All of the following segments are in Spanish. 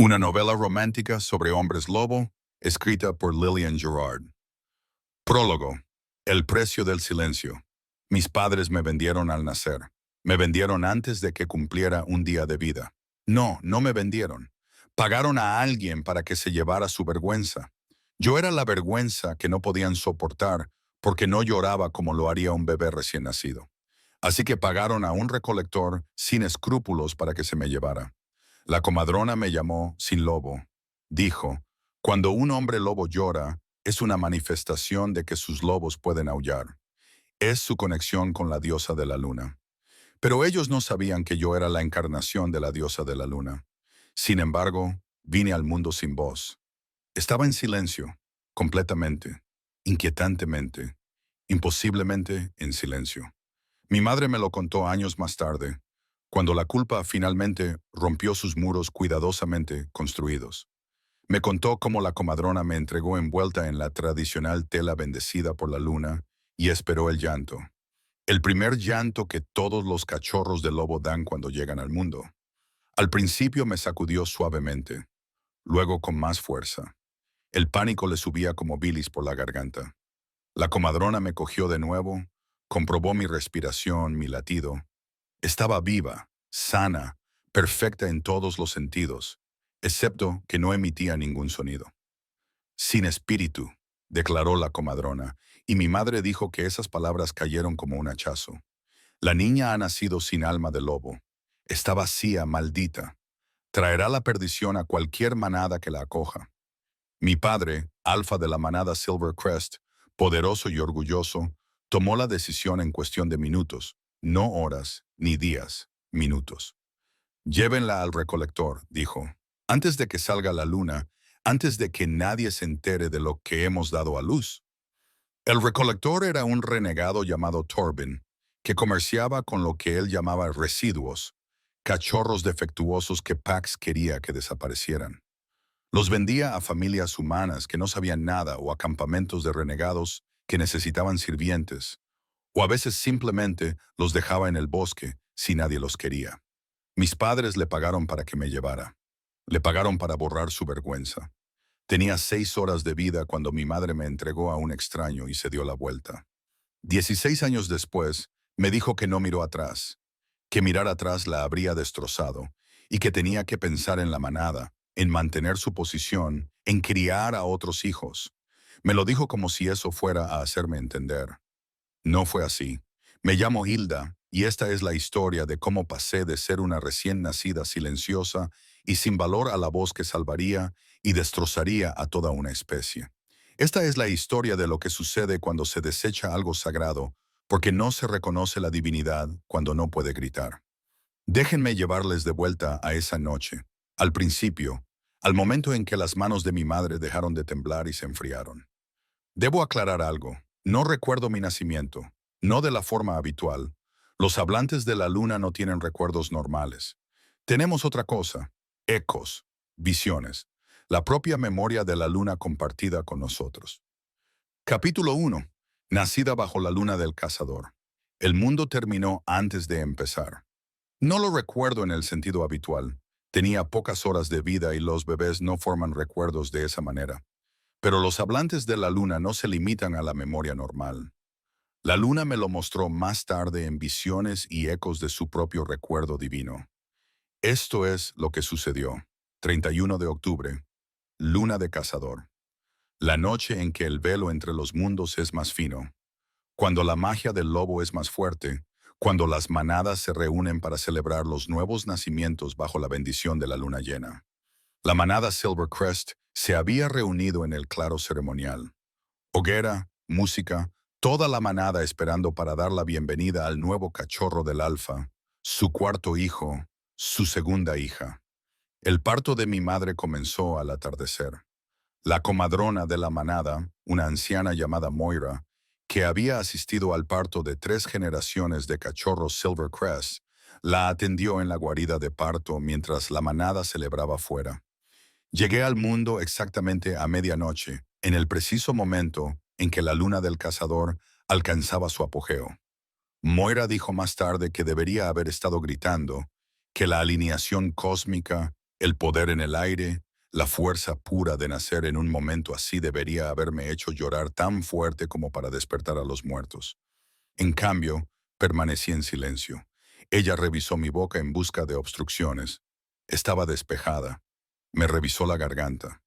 Una novela romántica sobre hombres lobo, escrita por Lillian Gerard. Prólogo. El precio del silencio. Mis padres me vendieron al nacer. Me vendieron antes de que cumpliera un día de vida. No me vendieron. Pagaron a alguien para que se llevara su vergüenza. Yo era la vergüenza que no podían soportar porque no lloraba como lo haría un bebé recién nacido. Así que pagaron a un recolector sin escrúpulos para que se me llevara. La comadrona me llamó sin lobo. Dijo, cuando un hombre lobo llora, es una manifestación de que sus lobos pueden aullar. Es su conexión con la diosa de la luna. Pero ellos no sabían que yo era la encarnación de la diosa de la luna. Sin embargo, vine al mundo sin voz. Estaba en silencio, completamente, inquietantemente, imposiblemente en silencio. Mi madre me lo contó años más tarde, cuando la culpa finalmente rompió sus muros cuidadosamente construidos. Me contó cómo la comadrona me entregó envuelta en la tradicional tela bendecida por la luna y esperó el llanto. El primer llanto que todos los cachorros de lobo dan cuando llegan al mundo. Al principio me sacudió suavemente, luego con más fuerza. El pánico le subía como bilis por la garganta. La comadrona me cogió de nuevo, comprobó mi respiración, mi latido. Estaba viva, sana, perfecta en todos los sentidos, excepto que no emitía ningún sonido. Sin espíritu, declaró la comadrona, y mi madre dijo que esas palabras cayeron como un hachazo. La niña ha nacido sin alma de lobo. Está vacía, maldita. Traerá la perdición a cualquier manada que la acoja. Mi padre, alfa de la manada Silvercrest, poderoso y orgulloso, tomó la decisión en cuestión de minutos, no horas ni días, minutos. Llévenla al recolector, dijo, antes de que salga la luna, antes de que nadie se entere de lo que hemos dado a luz. El recolector era un renegado llamado Torben, que comerciaba con lo que él llamaba residuos, cachorros defectuosos que Pax quería que desaparecieran. Los vendía a familias humanas que no sabían nada o a campamentos de renegados que necesitaban sirvientes, o a veces simplemente los dejaba en el bosque si nadie los quería. Mis padres le pagaron para que me llevara. Le pagaron para borrar su vergüenza. Tenía 6 horas de vida cuando mi madre me entregó a un extraño y se dio la vuelta. 16 años después, me dijo que no miró atrás, que mirar atrás la habría destrozado y que tenía que pensar en la manada, en mantener su posición, en criar a otros hijos. Me lo dijo como si eso fuera a hacerme entender. No fue así. Me llamo Hilda y esta es la historia de cómo pasé de ser una recién nacida silenciosa y sin valor a la voz que salvaría y destrozaría a toda una especie. Esta es la historia de lo que sucede cuando se desecha algo sagrado, porque no se reconoce la divinidad cuando no puede gritar. Déjenme llevarles de vuelta a esa noche, al principio, al momento en que las manos de mi madre dejaron de temblar y se enfriaron. Debo aclarar algo. No recuerdo mi nacimiento, no de la forma habitual. Los hablantes de la luna no tienen recuerdos normales. Tenemos otra cosa, ecos, visiones, la propia memoria de la luna compartida con nosotros. Capítulo 1. Nacida bajo la luna del cazador. El mundo terminó antes de empezar. No lo recuerdo en el sentido habitual. Tenía pocas horas de vida y los bebés no forman recuerdos de esa manera. Pero los hablantes de la luna no se limitan a la memoria normal. La luna me lo mostró más tarde en visiones y ecos de su propio recuerdo divino. Esto es lo que sucedió. 31 de octubre, luna de cazador. La noche en que el velo entre los mundos es más fino. Cuando la magia del lobo es más fuerte. Cuando las manadas se reúnen para celebrar los nuevos nacimientos bajo la bendición de la luna llena. La manada Silvercrest se había reunido en el claro ceremonial. Hoguera, música, toda la manada esperando para dar la bienvenida al nuevo cachorro del alfa, su cuarto hijo, su segunda hija. El parto de mi madre comenzó al atardecer. La comadrona de la manada, una anciana llamada Moira, que había asistido al parto de 3 generaciones de cachorros Silvercrest, la atendió en la guarida de parto mientras la manada celebraba fuera. Llegué al mundo exactamente a medianoche, en el preciso momento en que la luna del cazador alcanzaba su apogeo. Moira dijo más tarde que debería haber estado gritando, que la alineación cósmica, El poder en el aire, la fuerza pura de nacer en un momento así debería haberme hecho llorar tan fuerte como para despertar a los muertos. En cambio, permanecí en silencio. Ella revisó mi boca en busca de obstrucciones. Estaba despejada. Me revisó la garganta.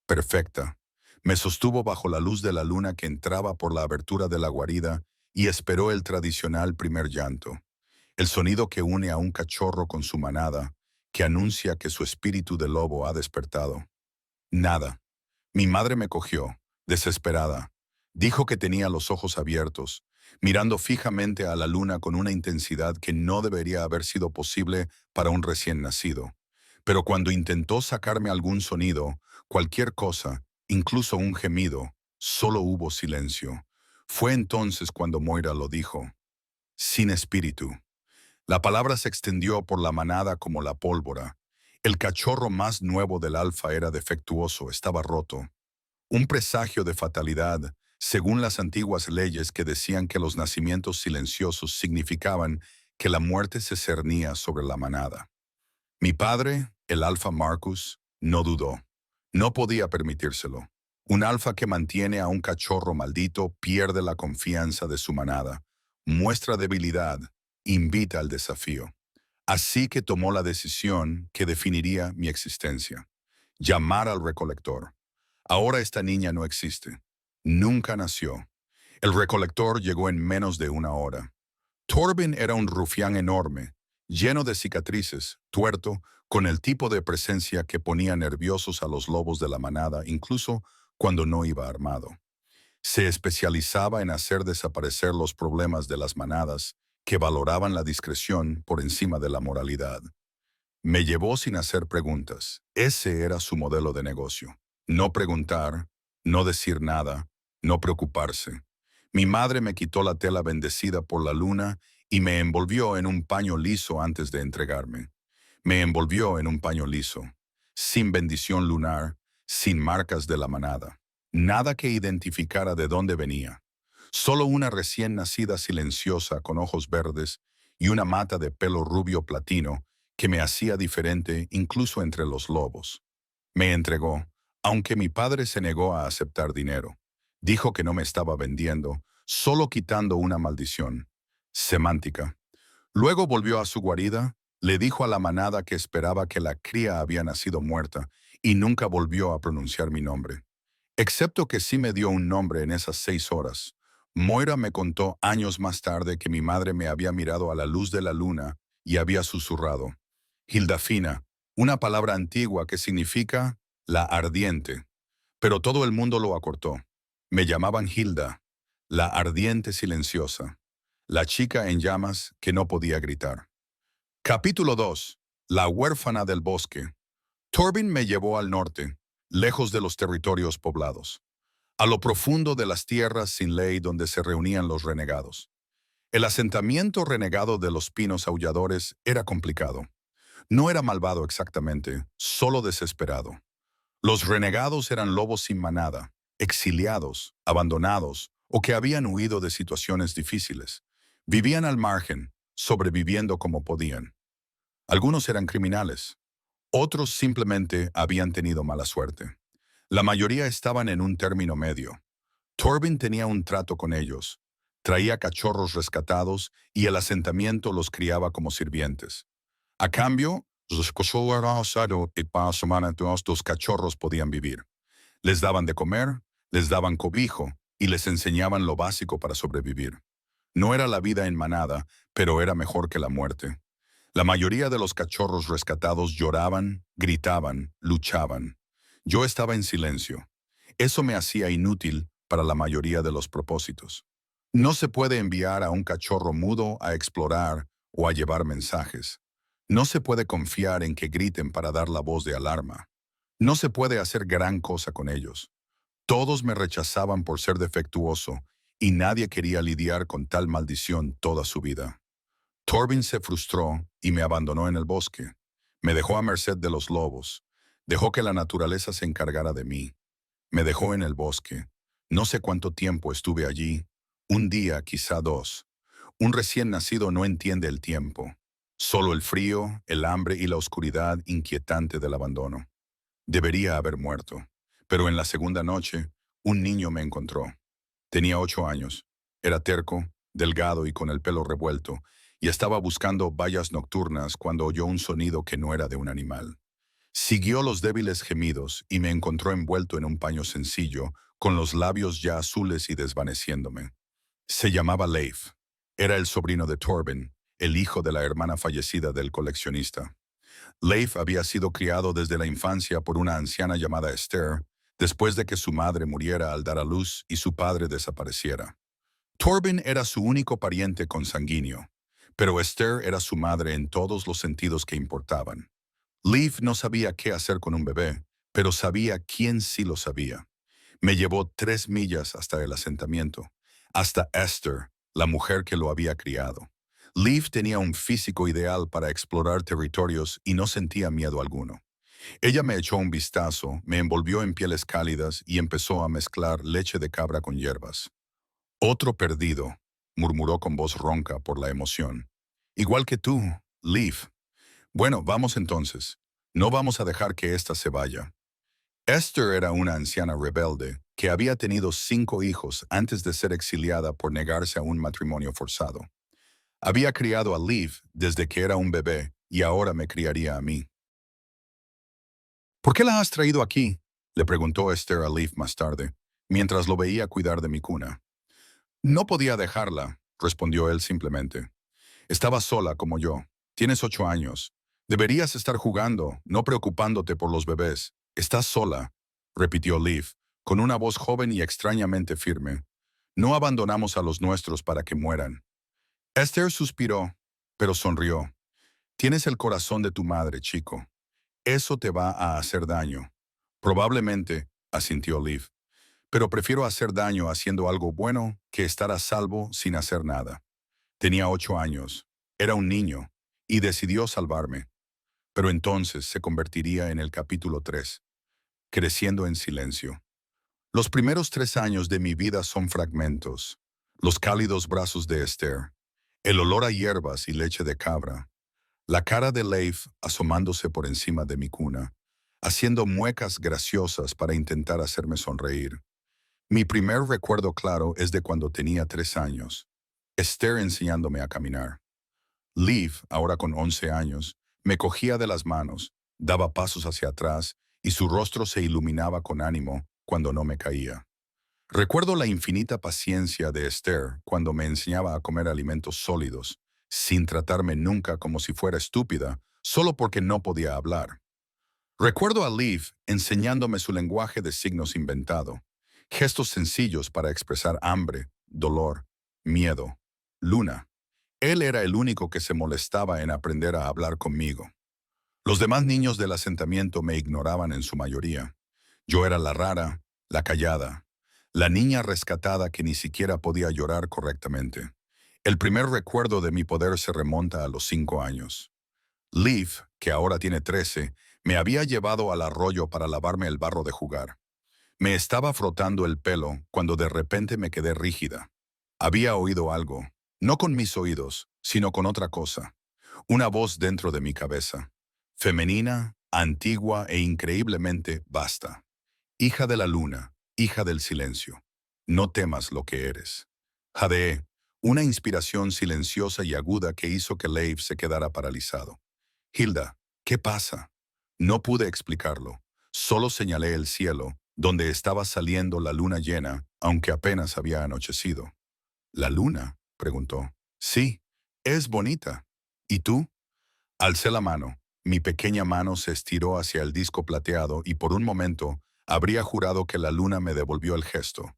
Perfecta. Me sostuvo bajo la luz de la luna que entraba por la abertura de la guarida y esperó el tradicional primer llanto, el sonido que une a un cachorro con su manada, que anuncia que su espíritu de lobo ha despertado. Nada. Mi madre me cogió, desesperada. Dijo que tenía los ojos abiertos, mirando fijamente a la luna con una intensidad que no debería haber sido posible para un recién nacido. Pero cuando intentó sacarme algún sonido, cualquier cosa, incluso un gemido, solo hubo silencio. Fue entonces cuando Moira lo dijo. Sin espíritu. La palabra se extendió por la manada como la pólvora. El cachorro más nuevo del alfa era defectuoso, estaba roto. Un presagio de fatalidad, según las antiguas leyes que decían que los nacimientos silenciosos significaban que la muerte se cernía sobre la manada. Mi padre, el alfa Marcus, no dudó. No podía permitírselo. Un alfa que mantiene a un cachorro maldito pierde la confianza de su manada, muestra debilidad, invita al desafío. Así que tomó la decisión que definiría mi existencia. Llamar al recolector. Ahora esta niña no existe. Nunca nació. El recolector llegó en menos de una hora. Torben era un rufián enorme, lleno de cicatrices, tuerto, con el tipo de presencia que ponía nerviosos a los lobos de la manada, incluso cuando no iba armado. Se especializaba en hacer desaparecer los problemas de las manadas, que valoraban la discreción por encima de la moralidad. Me llevó sin hacer preguntas. Ese era su modelo de negocio. No preguntar, no decir nada, no preocuparse. Mi madre me quitó la tela bendecida por la luna y me envolvió en un paño liso antes de entregarme. Me envolvió en un paño liso, sin bendición lunar, sin marcas de la manada. Nada que identificara de dónde venía. Solo una recién nacida silenciosa con ojos verdes y una mata de pelo rubio platino que me hacía diferente incluso entre los lobos. Me entregó, aunque mi padre se negó a aceptar dinero. Dijo que no me estaba vendiendo, solo quitando una maldición. Semántica. Luego volvió a su guarida, le dijo a la manada que esperaba que la cría había nacido muerta y nunca volvió a pronunciar mi nombre. Excepto que sí me dio un nombre en esas 6 horas. Moira me contó años más tarde que mi madre me había mirado a la luz de la luna y había susurrado. Hildafina, una palabra antigua que significa la ardiente, pero todo el mundo lo acortó. Me llamaban Hilda, la ardiente silenciosa, la chica en llamas que no podía gritar. Capítulo 2. La huérfana del bosque. Torben me llevó al norte, lejos de los territorios poblados, a lo profundo de las tierras sin ley donde se reunían los renegados. El asentamiento renegado de los pinos aulladores era complicado. No era malvado exactamente, solo desesperado. Los renegados eran lobos sin manada, exiliados, abandonados o que habían huido de situaciones difíciles. Vivían al margen, sobreviviendo como podían. Algunos eran criminales, otros simplemente habían tenido mala suerte. La mayoría estaban en un término medio. Torben tenía un trato con ellos. Traía cachorros rescatados y el asentamiento los criaba como sirvientes. A cambio, los cachorros podían vivir. Les daban de comer, les daban cobijo y les enseñaban lo básico para sobrevivir. No era la vida en manada, pero era mejor que la muerte. La mayoría de los cachorros rescatados lloraban, gritaban, luchaban. Yo estaba en silencio. Eso me hacía inútil para la mayoría de los propósitos. No se puede enviar a un cachorro mudo a explorar o a llevar mensajes. No se puede confiar en que griten para dar la voz de alarma. No se puede hacer gran cosa con ellos. Todos me rechazaban por ser defectuoso y nadie quería lidiar con tal maldición toda su vida. Torben se frustró y me abandonó en el bosque. Me dejó a merced de los lobos. Dejó que la naturaleza se encargara de mí. Me dejó en el bosque. No sé cuánto tiempo estuve allí. Un día, quizá 2. Un recién nacido no entiende el tiempo. Solo el frío, el hambre y la oscuridad inquietante del abandono. Debería haber muerto. Pero en la segunda noche, un niño me encontró. Tenía 8 años. Era terco, delgado y con el pelo revuelto, y estaba buscando vallas nocturnas cuando oyó un sonido que no era de un animal. Siguió los débiles gemidos y me encontró envuelto en un paño sencillo, con los labios ya azules y desvaneciéndome. Se llamaba Leif. Era el sobrino de Torben, el hijo de la hermana fallecida del coleccionista. Leif había sido criado desde la infancia por una anciana llamada Esther, después de que su madre muriera al dar a luz y su padre desapareciera. Torben era su único pariente consanguíneo, pero Esther era su madre en todos los sentidos que importaban. Leif no sabía qué hacer con un bebé, pero sabía quién sí lo sabía. Me llevó 3 millas hasta el asentamiento, hasta Esther, la mujer que lo había criado. Leif tenía un físico ideal para explorar territorios y no sentía miedo alguno. Ella me echó un vistazo, me envolvió en pieles cálidas y empezó a mezclar leche de cabra con hierbas. Otro perdido, murmuró con voz ronca por la emoción. Igual que tú, Leif. Bueno, vamos entonces. No vamos a dejar que ésta se vaya. Esther era una anciana rebelde que había tenido 5 hijos antes de ser exiliada por negarse a un matrimonio forzado. Había criado a Leif desde que era un bebé y ahora me criaría a mí. ¿Por qué la has traído aquí?, le preguntó Esther a Leif más tarde, mientras lo veía cuidar de mi cuna. No podía dejarla, respondió él simplemente. Estaba sola como yo. Tienes 8 años. Deberías estar jugando, no preocupándote por los bebés. Estás sola, repitió Leif, con una voz joven y extrañamente firme. No abandonamos a los nuestros para que mueran. Esther suspiró, pero sonrió. Tienes el corazón de tu madre, chico. Eso te va a hacer daño. Probablemente, asintió Leif, pero prefiero hacer daño haciendo algo bueno que estar a salvo sin hacer nada. Tenía 8 años, era un niño, y decidió salvarme. Pero entonces se convertiría en el capítulo 3, creciendo en silencio. Los primeros 3 años de mi vida son fragmentos. Los cálidos brazos de Esther, el olor a hierbas y leche de cabra, la cara de Leif asomándose por encima de mi cuna, haciendo muecas graciosas para intentar hacerme sonreír. Mi primer recuerdo claro es de cuando tenía 3 años. Esther enseñándome a caminar. Leif, ahora con 11 años, me cogía de las manos, daba pasos hacia atrás y su rostro se iluminaba con ánimo cuando no me caía. Recuerdo la infinita paciencia de Esther cuando me enseñaba a comer alimentos sólidos, sin tratarme nunca como si fuera estúpida, solo porque no podía hablar. Recuerdo a Leif enseñándome su lenguaje de signos inventado, gestos sencillos para expresar hambre, dolor, miedo, luna. Él era el único que se molestaba en aprender a hablar conmigo. Los demás niños del asentamiento me ignoraban en su mayoría. Yo era la rara, la callada, la niña rescatada que ni siquiera podía llorar correctamente. El primer recuerdo de mi poder se remonta a los 5 años. Leif, que ahora tiene 13, me había llevado al arroyo para lavarme el barro de jugar. Me estaba frotando el pelo cuando de repente me quedé rígida. Había oído algo, no con mis oídos, sino con otra cosa. Una voz dentro de mi cabeza. Femenina, antigua e increíblemente vasta. Hija de la luna, hija del silencio. No temas lo que eres. Jadeé, una inspiración silenciosa y aguda que hizo que Leif se quedara paralizado. Hilda, ¿qué pasa? No pude explicarlo. Solo señalé el cielo, donde estaba saliendo la luna llena, aunque apenas había anochecido. ¿La luna?, preguntó. Sí, es bonita. ¿Y tú? Alcé la mano. Mi pequeña mano se estiró hacia el disco plateado y por un momento habría jurado que la luna me devolvió el gesto.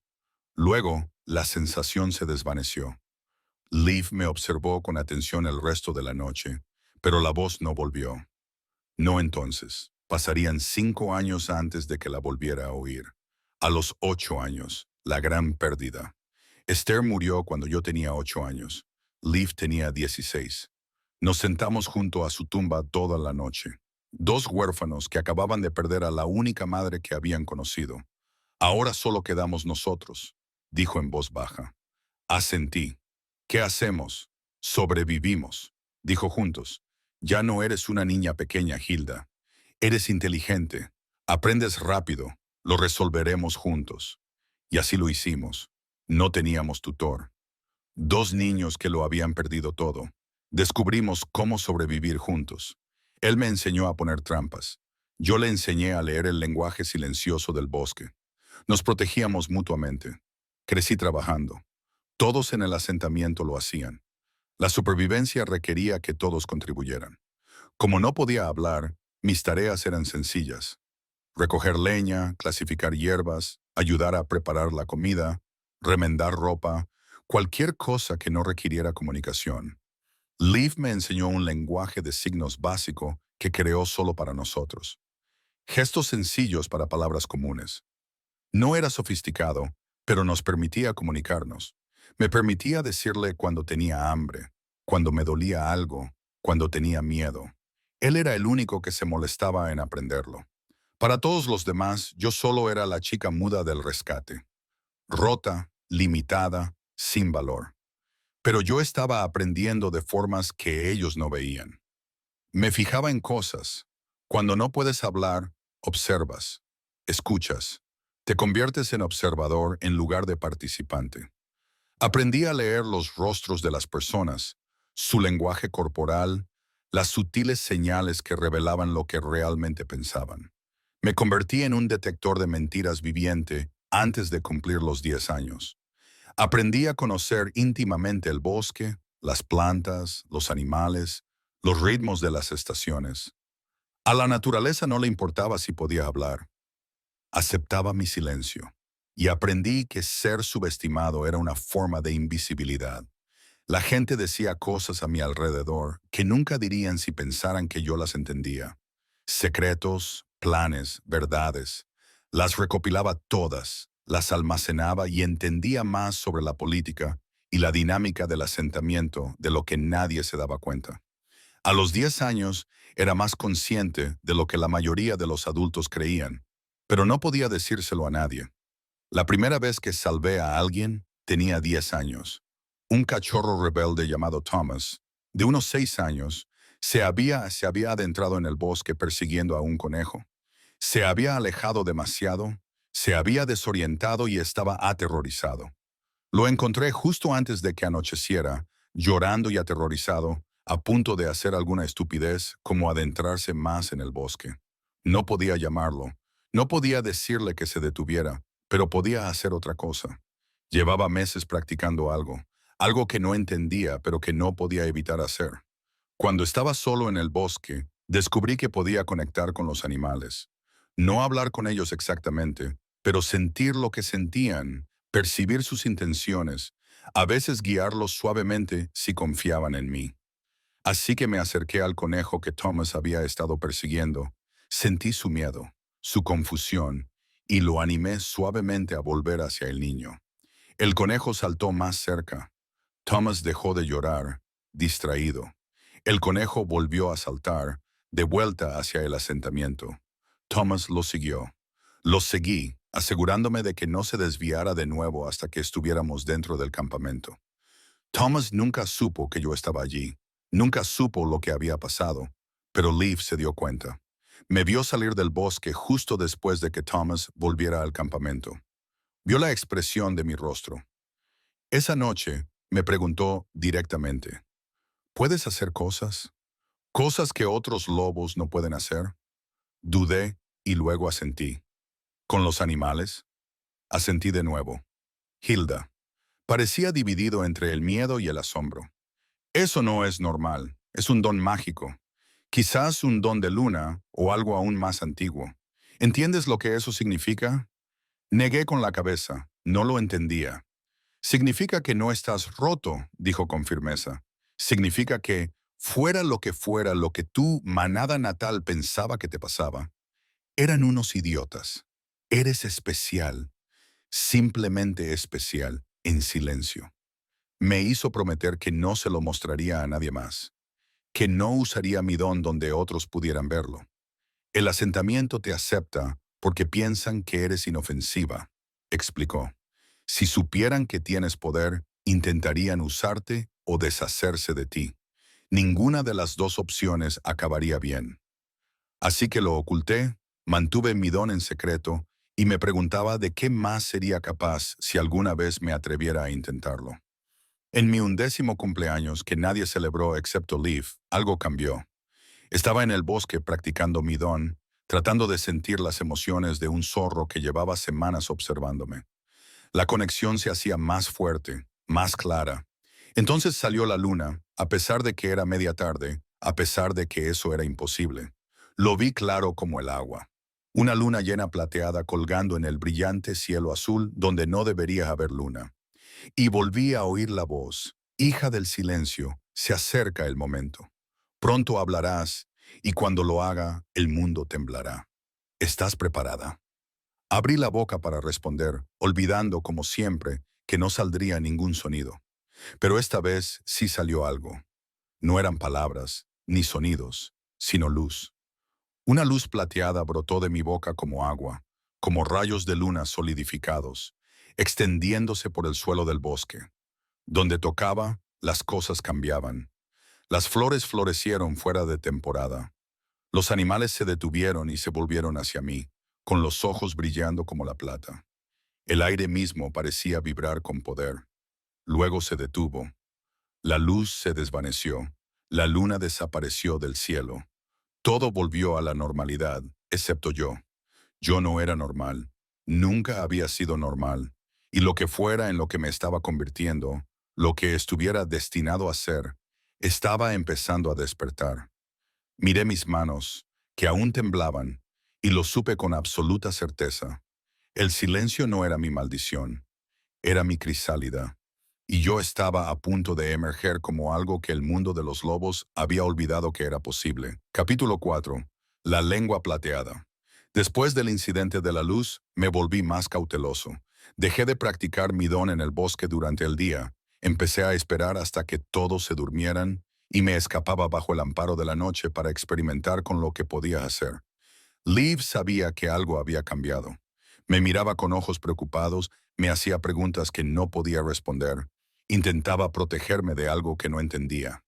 Luego, la sensación se desvaneció. Leif me observó con atención el resto de la noche, pero la voz no volvió. No entonces. Pasarían 5 años antes de que la volviera a oír. A los 8 años, la gran pérdida. Esther murió cuando yo tenía 8 años. Leif tenía 16. Nos sentamos junto a su tumba toda la noche. Dos huérfanos que acababan de perder a la única madre que habían conocido. Ahora solo quedamos nosotros, dijo en voz baja. Asentí. ¿Qué hacemos? Sobrevivimos, dijo juntos. Ya no eres una niña pequeña, Hilda. Eres inteligente. Aprendes rápido. Lo resolveremos juntos. Y así lo hicimos. No teníamos tutor. Dos niños que lo habían perdido todo. Descubrimos cómo sobrevivir juntos. Él me enseñó a poner trampas. Yo le enseñé a leer el lenguaje silencioso del bosque. Nos protegíamos mutuamente. Crecí trabajando. Todos en el asentamiento lo hacían. La supervivencia requería que todos contribuyeran. Como no podía hablar, mis tareas eran sencillas. Recoger leña, clasificar hierbas, ayudar a preparar la comida, remendar ropa, cualquier cosa que no requiriera comunicación. Leaf me enseñó un lenguaje de signos básico que creó solo para nosotros. Gestos sencillos para palabras comunes. No era sofisticado, pero nos permitía comunicarnos. Me permitía decirle cuando tenía hambre, cuando me dolía algo, cuando tenía miedo. Él era el único que se molestaba en aprenderlo. Para todos los demás, yo solo era la chica muda del rescate, rota, limitada, sin valor. Pero yo estaba aprendiendo de formas que ellos no veían. Me fijaba en cosas. Cuando no puedes hablar, observas, escuchas. Te conviertes en observador en lugar de participante. Aprendí a leer los rostros de las personas, su lenguaje corporal, las sutiles señales que revelaban lo que realmente pensaban. Me convertí en un detector de mentiras viviente antes de cumplir los 10 años. Aprendí a conocer íntimamente el bosque, las plantas, los animales, los ritmos de las estaciones. A la naturaleza no le importaba si podía hablar. Aceptaba mi silencio. Y aprendí que ser subestimado era una forma de invisibilidad. La gente decía cosas a mi alrededor que nunca dirían si pensaran que yo las entendía. Secretos, planes, verdades. Las recopilaba todas, las almacenaba y entendía más sobre la política y la dinámica del asentamiento de lo que nadie se daba cuenta. A los 10 años era más consciente de lo que la mayoría de los adultos creían, pero no podía decírselo a nadie. La primera vez que salvé a alguien tenía 10 años. Un cachorro rebelde llamado Thomas, de unos 6 años, se había adentrado en el bosque persiguiendo a un conejo. Se había alejado demasiado, se había desorientado y estaba aterrorizado. Lo encontré justo antes de que anocheciera, llorando y aterrorizado, a punto de hacer alguna estupidez como adentrarse más en el bosque. No podía llamarlo, no podía decirle que se detuviera, pero podía hacer otra cosa. Llevaba meses practicando algo que no entendía pero que no podía evitar hacer. Cuando estaba solo en el bosque, descubrí que podía conectar con los animales. No hablar con ellos exactamente, pero sentir lo que sentían, percibir sus intenciones, a veces guiarlos suavemente si confiaban en mí. Así que me acerqué al conejo que Thomas había estado persiguiendo. Sentí su miedo, su confusión, y lo animé suavemente a volver hacia el niño. El conejo saltó más cerca. Thomas dejó de llorar, distraído. El conejo volvió a saltar, de vuelta hacia el asentamiento. Thomas lo siguió. Lo seguí, asegurándome de que no se desviara de nuevo hasta que estuviéramos dentro del campamento. Thomas nunca supo que yo estaba allí. Nunca supo lo que había pasado, pero Leaf se dio cuenta. Me vio salir del bosque justo después de que Thomas volviera al campamento. Vio la expresión de mi rostro. Esa noche me preguntó directamente, ¿puedes hacer cosas? ¿Cosas que otros lobos no pueden hacer? Dudé y luego asentí. ¿Con los animales? Asentí de nuevo. Hilda. Parecía dividido entre el miedo y el asombro. Eso no es normal, es un don mágico. Quizás un don de luna o algo aún más antiguo. ¿Entiendes lo que eso significa? Negué con la cabeza, no lo entendía. Significa que no estás roto, dijo con firmeza. Significa que, fuera lo que tu manada natal pensaba que te pasaba, eran unos idiotas. Eres especial, simplemente especial, en silencio. Me hizo prometer que no se lo mostraría a nadie más, que no usaría mi don donde otros pudieran verlo. El asentamiento te acepta porque piensan que eres inofensiva, explicó. Si supieran que tienes poder, intentarían usarte o deshacerse de ti. Ninguna de las dos opciones acabaría bien. Así que lo oculté, mantuve mi don en secreto y me preguntaba de qué más sería capaz si alguna vez me atreviera a intentarlo. En mi 11º cumpleaños, que nadie celebró excepto Liv, algo cambió. Estaba en el bosque practicando mi don, tratando de sentir las emociones de un zorro que llevaba semanas observándome. La conexión se hacía más fuerte, más clara. Entonces salió la luna, a pesar de que era media tarde, a pesar de que eso era imposible. Lo vi claro como el agua. Una luna llena plateada colgando en el brillante cielo azul donde no debería haber luna. Y volví a oír la voz. Hija del silencio, se acerca el momento. Pronto hablarás, y cuando lo haga, el mundo temblará. ¿Estás preparada? Abrí la boca para responder, olvidando, como siempre, que no saldría ningún sonido. Pero esta vez sí salió algo. No eran palabras, ni sonidos, sino luz. Una luz plateada brotó de mi boca como agua, como rayos de luna solidificados, extendiéndose por el suelo del bosque. Donde tocaba, las cosas cambiaban. Las flores florecieron fuera de temporada. Los animales se detuvieron y se volvieron hacia mí, con los ojos brillando como la plata. El aire mismo parecía vibrar con poder. Luego se detuvo. La luz se desvaneció. La luna desapareció del cielo. Todo volvió a la normalidad, excepto yo. Yo no era normal. Nunca había sido normal. Y lo que fuera en lo que me estaba convirtiendo, lo que estuviera destinado a ser, estaba empezando a despertar. Miré mis manos, que aún temblaban, y lo supe con absoluta certeza. El silencio no era mi maldición, era mi crisálida, y yo estaba a punto de emerger como algo que el mundo de los lobos había olvidado que era posible. Capítulo 4. La lengua plateada. Después del incidente de la luz, me volví más cauteloso. Dejé de practicar mi don en el bosque durante el día. Empecé a esperar hasta que todos se durmieran y me escapaba bajo el amparo de la noche para experimentar con lo que podía hacer. Liv sabía que algo había cambiado. Me miraba con ojos preocupados, me hacía preguntas que no podía responder. Intentaba protegerme de algo que no entendía.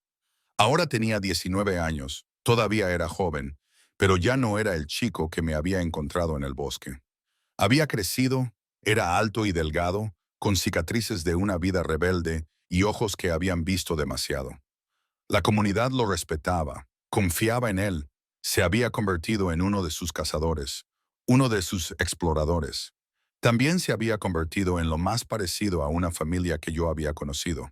Ahora tenía 19 años, todavía era joven, pero ya no era el chico que me había encontrado en el bosque. Había crecido, era alto y delgado, con cicatrices de una vida rebelde y ojos que habían visto demasiado. La comunidad lo respetaba, confiaba en él, se había convertido en uno de sus cazadores, uno de sus exploradores. También se había convertido en lo más parecido a una familia que yo había conocido.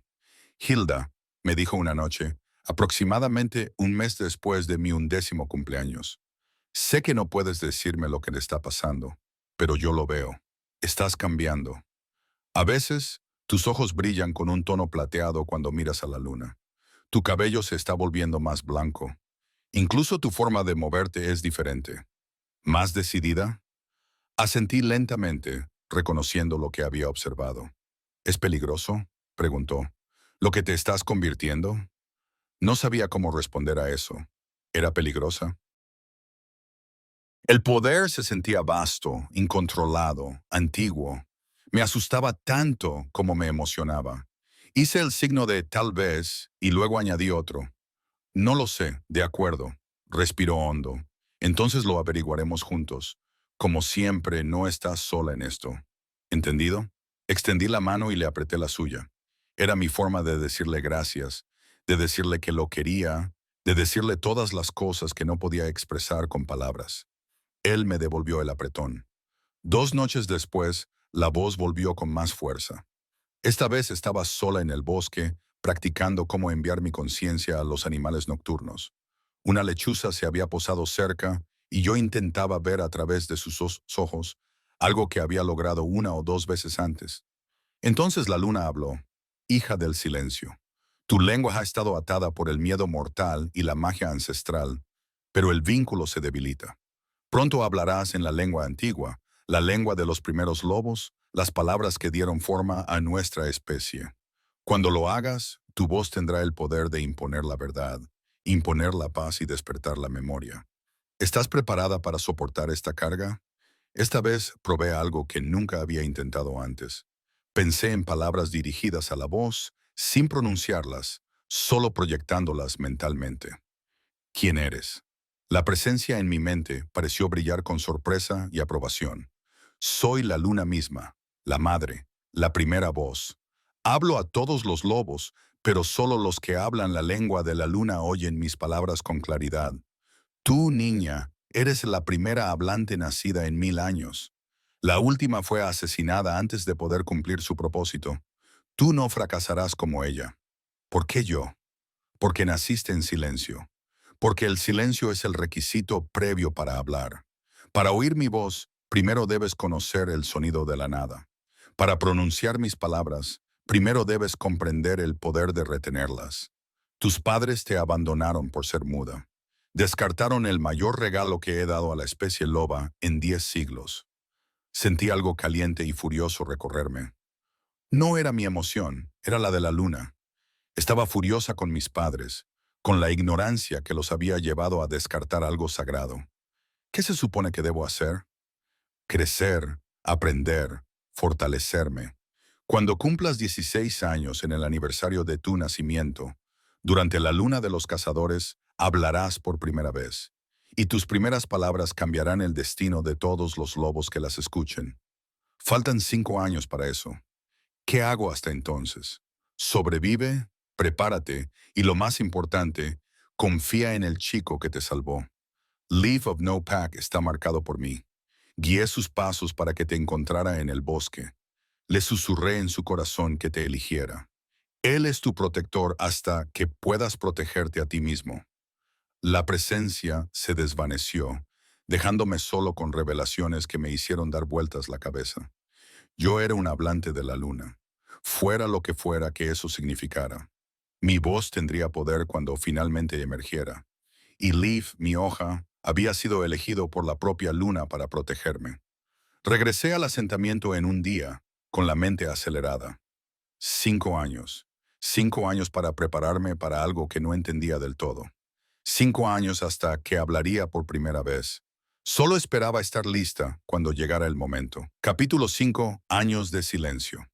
Hilda, me dijo una noche, aproximadamente un mes después de mi 11º cumpleaños. Sé que no puedes decirme lo que le está pasando, pero yo lo veo. Estás cambiando. A veces, tus ojos brillan con un tono plateado cuando miras a la luna. Tu cabello se está volviendo más blanco. Incluso tu forma de moverte es diferente. ¿Más decidida? Asentí lentamente, reconociendo lo que había observado. ¿Es peligroso?, preguntó. ¿Lo que te estás convirtiendo? No sabía cómo responder a eso. ¿Era peligrosa? El poder se sentía vasto, incontrolado, antiguo. Me asustaba tanto como me emocionaba. Hice el signo de tal vez y luego añadí otro. No lo sé, de acuerdo. Respiró hondo. Entonces lo averiguaremos juntos. Como siempre, no estás sola en esto. ¿Entendido? Extendí la mano y le apreté la suya. Era mi forma de decirle gracias, de decirle que lo quería, de decirle todas las cosas que no podía expresar con palabras. Él me devolvió el apretón. 2 noches después, la voz volvió con más fuerza. Esta vez estaba sola en el bosque, practicando cómo enviar mi conciencia a los animales nocturnos. Una lechuza se había posado cerca y yo intentaba ver a través de sus ojos, algo que había logrado 1 o 2 veces antes. Entonces la luna habló. Hija del silencio, tu lengua ha estado atada por el miedo mortal y la magia ancestral, pero el vínculo se debilita. Pronto hablarás en la lengua antigua, la lengua de los primeros lobos, las palabras que dieron forma a nuestra especie. Cuando lo hagas, tu voz tendrá el poder de imponer la verdad, imponer la paz y despertar la memoria. ¿Estás preparada para soportar esta carga? Esta vez probé algo que nunca había intentado antes. Pensé en palabras dirigidas a la voz, sin pronunciarlas, solo proyectándolas mentalmente. ¿Quién eres? La presencia en mi mente pareció brillar con sorpresa y aprobación. Soy la luna misma, la madre, la primera voz. Hablo a todos los lobos, pero solo los que hablan la lengua de la luna oyen mis palabras con claridad. Tú, niña, eres la primera hablante nacida en 1000 años. La última fue asesinada antes de poder cumplir su propósito. Tú no fracasarás como ella. ¿Por qué yo? Porque naciste en silencio. Porque el silencio es el requisito previo para hablar. Para oír mi voz, primero debes conocer el sonido de la nada. Para pronunciar mis palabras, primero debes comprender el poder de retenerlas. Tus padres te abandonaron por ser muda. Descartaron el mayor regalo que he dado a la especie loba en 10 siglos. Sentí algo caliente y furioso recorrerme. No era mi emoción, era la de la luna. Estaba furiosa con mis padres, con la ignorancia que los había llevado a descartar algo sagrado. ¿Qué se supone que debo hacer? Crecer, aprender, fortalecerme. Cuando cumplas 16 años en el aniversario de tu nacimiento, durante la luna de los cazadores, hablarás por primera vez, y tus primeras palabras cambiarán el destino de todos los lobos que las escuchen. Faltan 5 años para eso. ¿Qué hago hasta entonces? Sobrevive, prepárate y lo más importante, confía en el chico que te salvó. Leaf of No Pack está marcado por mí. Guié sus pasos para que te encontrara en el bosque. Le susurré en su corazón que te eligiera. Él es tu protector hasta que puedas protegerte a ti mismo. La presencia se desvaneció, dejándome solo con revelaciones que me hicieron dar vueltas la cabeza. Yo era un hablante de la luna, fuera lo que fuera que eso significara. Mi voz tendría poder cuando finalmente emergiera. Y Leaf, mi hoja, había sido elegido por la propia luna para protegerme. Regresé al asentamiento en un día, con la mente acelerada. 5 años. 5 años para prepararme para algo que no entendía del todo. 5 años hasta que hablaría por primera vez. Solo esperaba estar lista cuando llegara el momento. Capítulo 5. Años de silencio.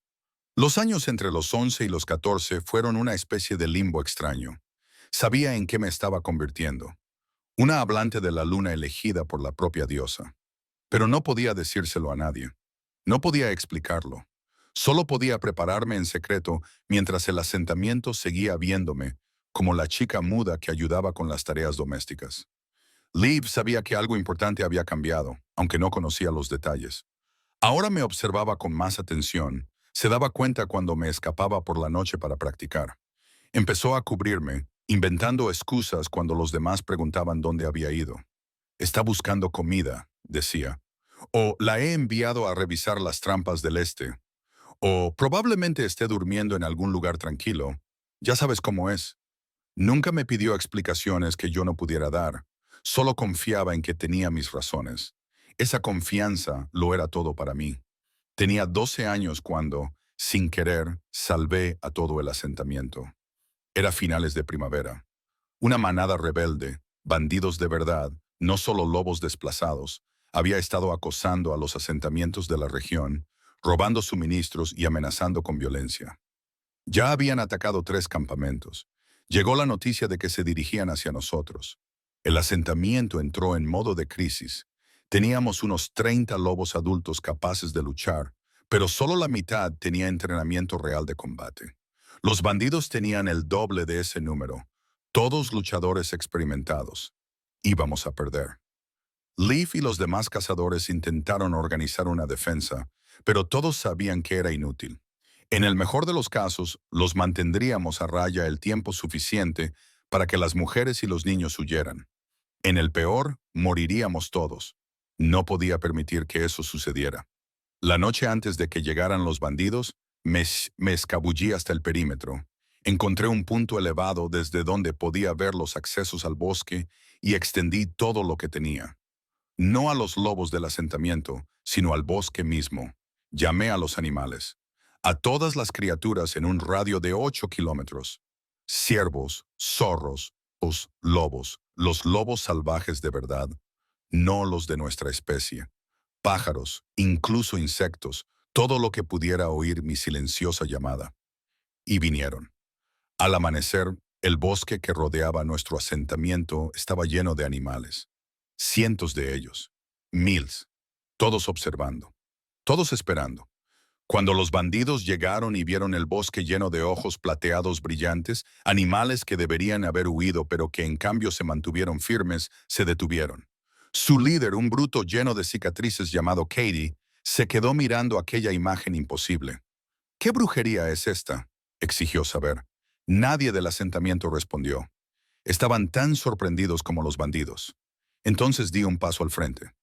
Los años entre los 11 y los 14 fueron una especie de limbo extraño. Sabía en qué me estaba convirtiendo. Una hablante de la luna elegida por la propia diosa. Pero no podía decírselo a nadie. No podía explicarlo. Solo podía prepararme en secreto mientras el asentamiento seguía viéndome como la chica muda que ayudaba con las tareas domésticas. Liv sabía que algo importante había cambiado, aunque no conocía los detalles. Ahora me observaba con más atención. Se daba cuenta cuando me escapaba por la noche para practicar. Empezó a cubrirme, inventando excusas cuando los demás preguntaban dónde había ido. Está buscando comida, decía. O la he enviado a revisar las trampas del este. O probablemente esté durmiendo en algún lugar tranquilo. Ya sabes cómo es. Nunca me pidió explicaciones que yo no pudiera dar. Solo confiaba en que tenía mis razones. Esa confianza lo era todo para mí. Tenía 12 años cuando, sin querer, salvé a todo el asentamiento. Era finales de primavera. Una manada rebelde, bandidos de verdad, no solo lobos desplazados, había estado acosando a los asentamientos de la región, robando suministros y amenazando con violencia. Ya habían atacado 3 campamentos. Llegó la noticia de que se dirigían hacia nosotros. El asentamiento entró en modo de crisis. Teníamos unos 30 lobos adultos capaces de luchar, pero solo la mitad tenía entrenamiento real de combate. Los bandidos tenían el doble de ese número, todos luchadores experimentados. Íbamos a perder. Leaf y los demás cazadores intentaron organizar una defensa, pero todos sabían que era inútil. En el mejor de los casos, los mantendríamos a raya el tiempo suficiente para que las mujeres y los niños huyeran. En el peor, moriríamos todos. No podía permitir que eso sucediera. La noche antes de que llegaran los bandidos, me escabullí hasta el perímetro. Encontré un punto elevado desde donde podía ver los accesos al bosque y extendí todo lo que tenía. No a los lobos del asentamiento, sino al bosque mismo. Llamé a los animales. A todas las criaturas en un radio de 8 kilómetros. Ciervos, zorros, los lobos salvajes de verdad, no los de nuestra especie. Pájaros, incluso insectos, todo lo que pudiera oír mi silenciosa llamada. Y vinieron. Al amanecer, el bosque que rodeaba nuestro asentamiento estaba lleno de animales. Cientos de ellos. Miles. Todos observando. Todos esperando. Cuando los bandidos llegaron y vieron el bosque lleno de ojos plateados brillantes, animales que deberían haber huido pero que en cambio se mantuvieron firmes, se detuvieron. Su líder, un bruto lleno de cicatrices llamado Katie, se quedó mirando aquella imagen imposible. ¿Qué brujería es esta?, exigió saber. Nadie del asentamiento respondió. Estaban tan sorprendidos como los bandidos. Entonces di un paso al frente.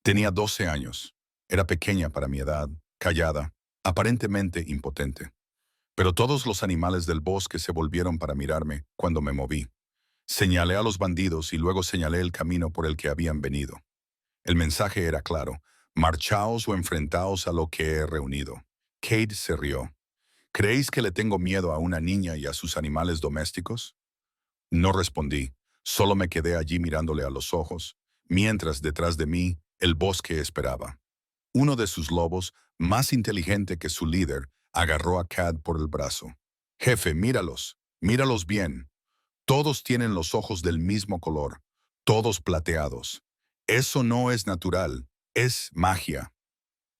Tenía 12 años. Era pequeña para mi edad, callada, aparentemente impotente. Pero todos los animales del bosque se volvieron para mirarme cuando me moví. Señalé a los bandidos y luego señalé el camino por el que habían venido. El mensaje era claro: marchaos o enfrentaos a lo que he reunido. Kate se rió. ¿Creéis que le tengo miedo a una niña y a sus animales domésticos? No respondí, solo me quedé allí mirándole a los ojos, mientras detrás de mí el bosque esperaba. Uno de sus lobos, más inteligente que su líder, agarró a Cad por el brazo. Jefe, míralos, míralos bien. Todos tienen los ojos del mismo color, todos plateados. Eso no es natural, es magia.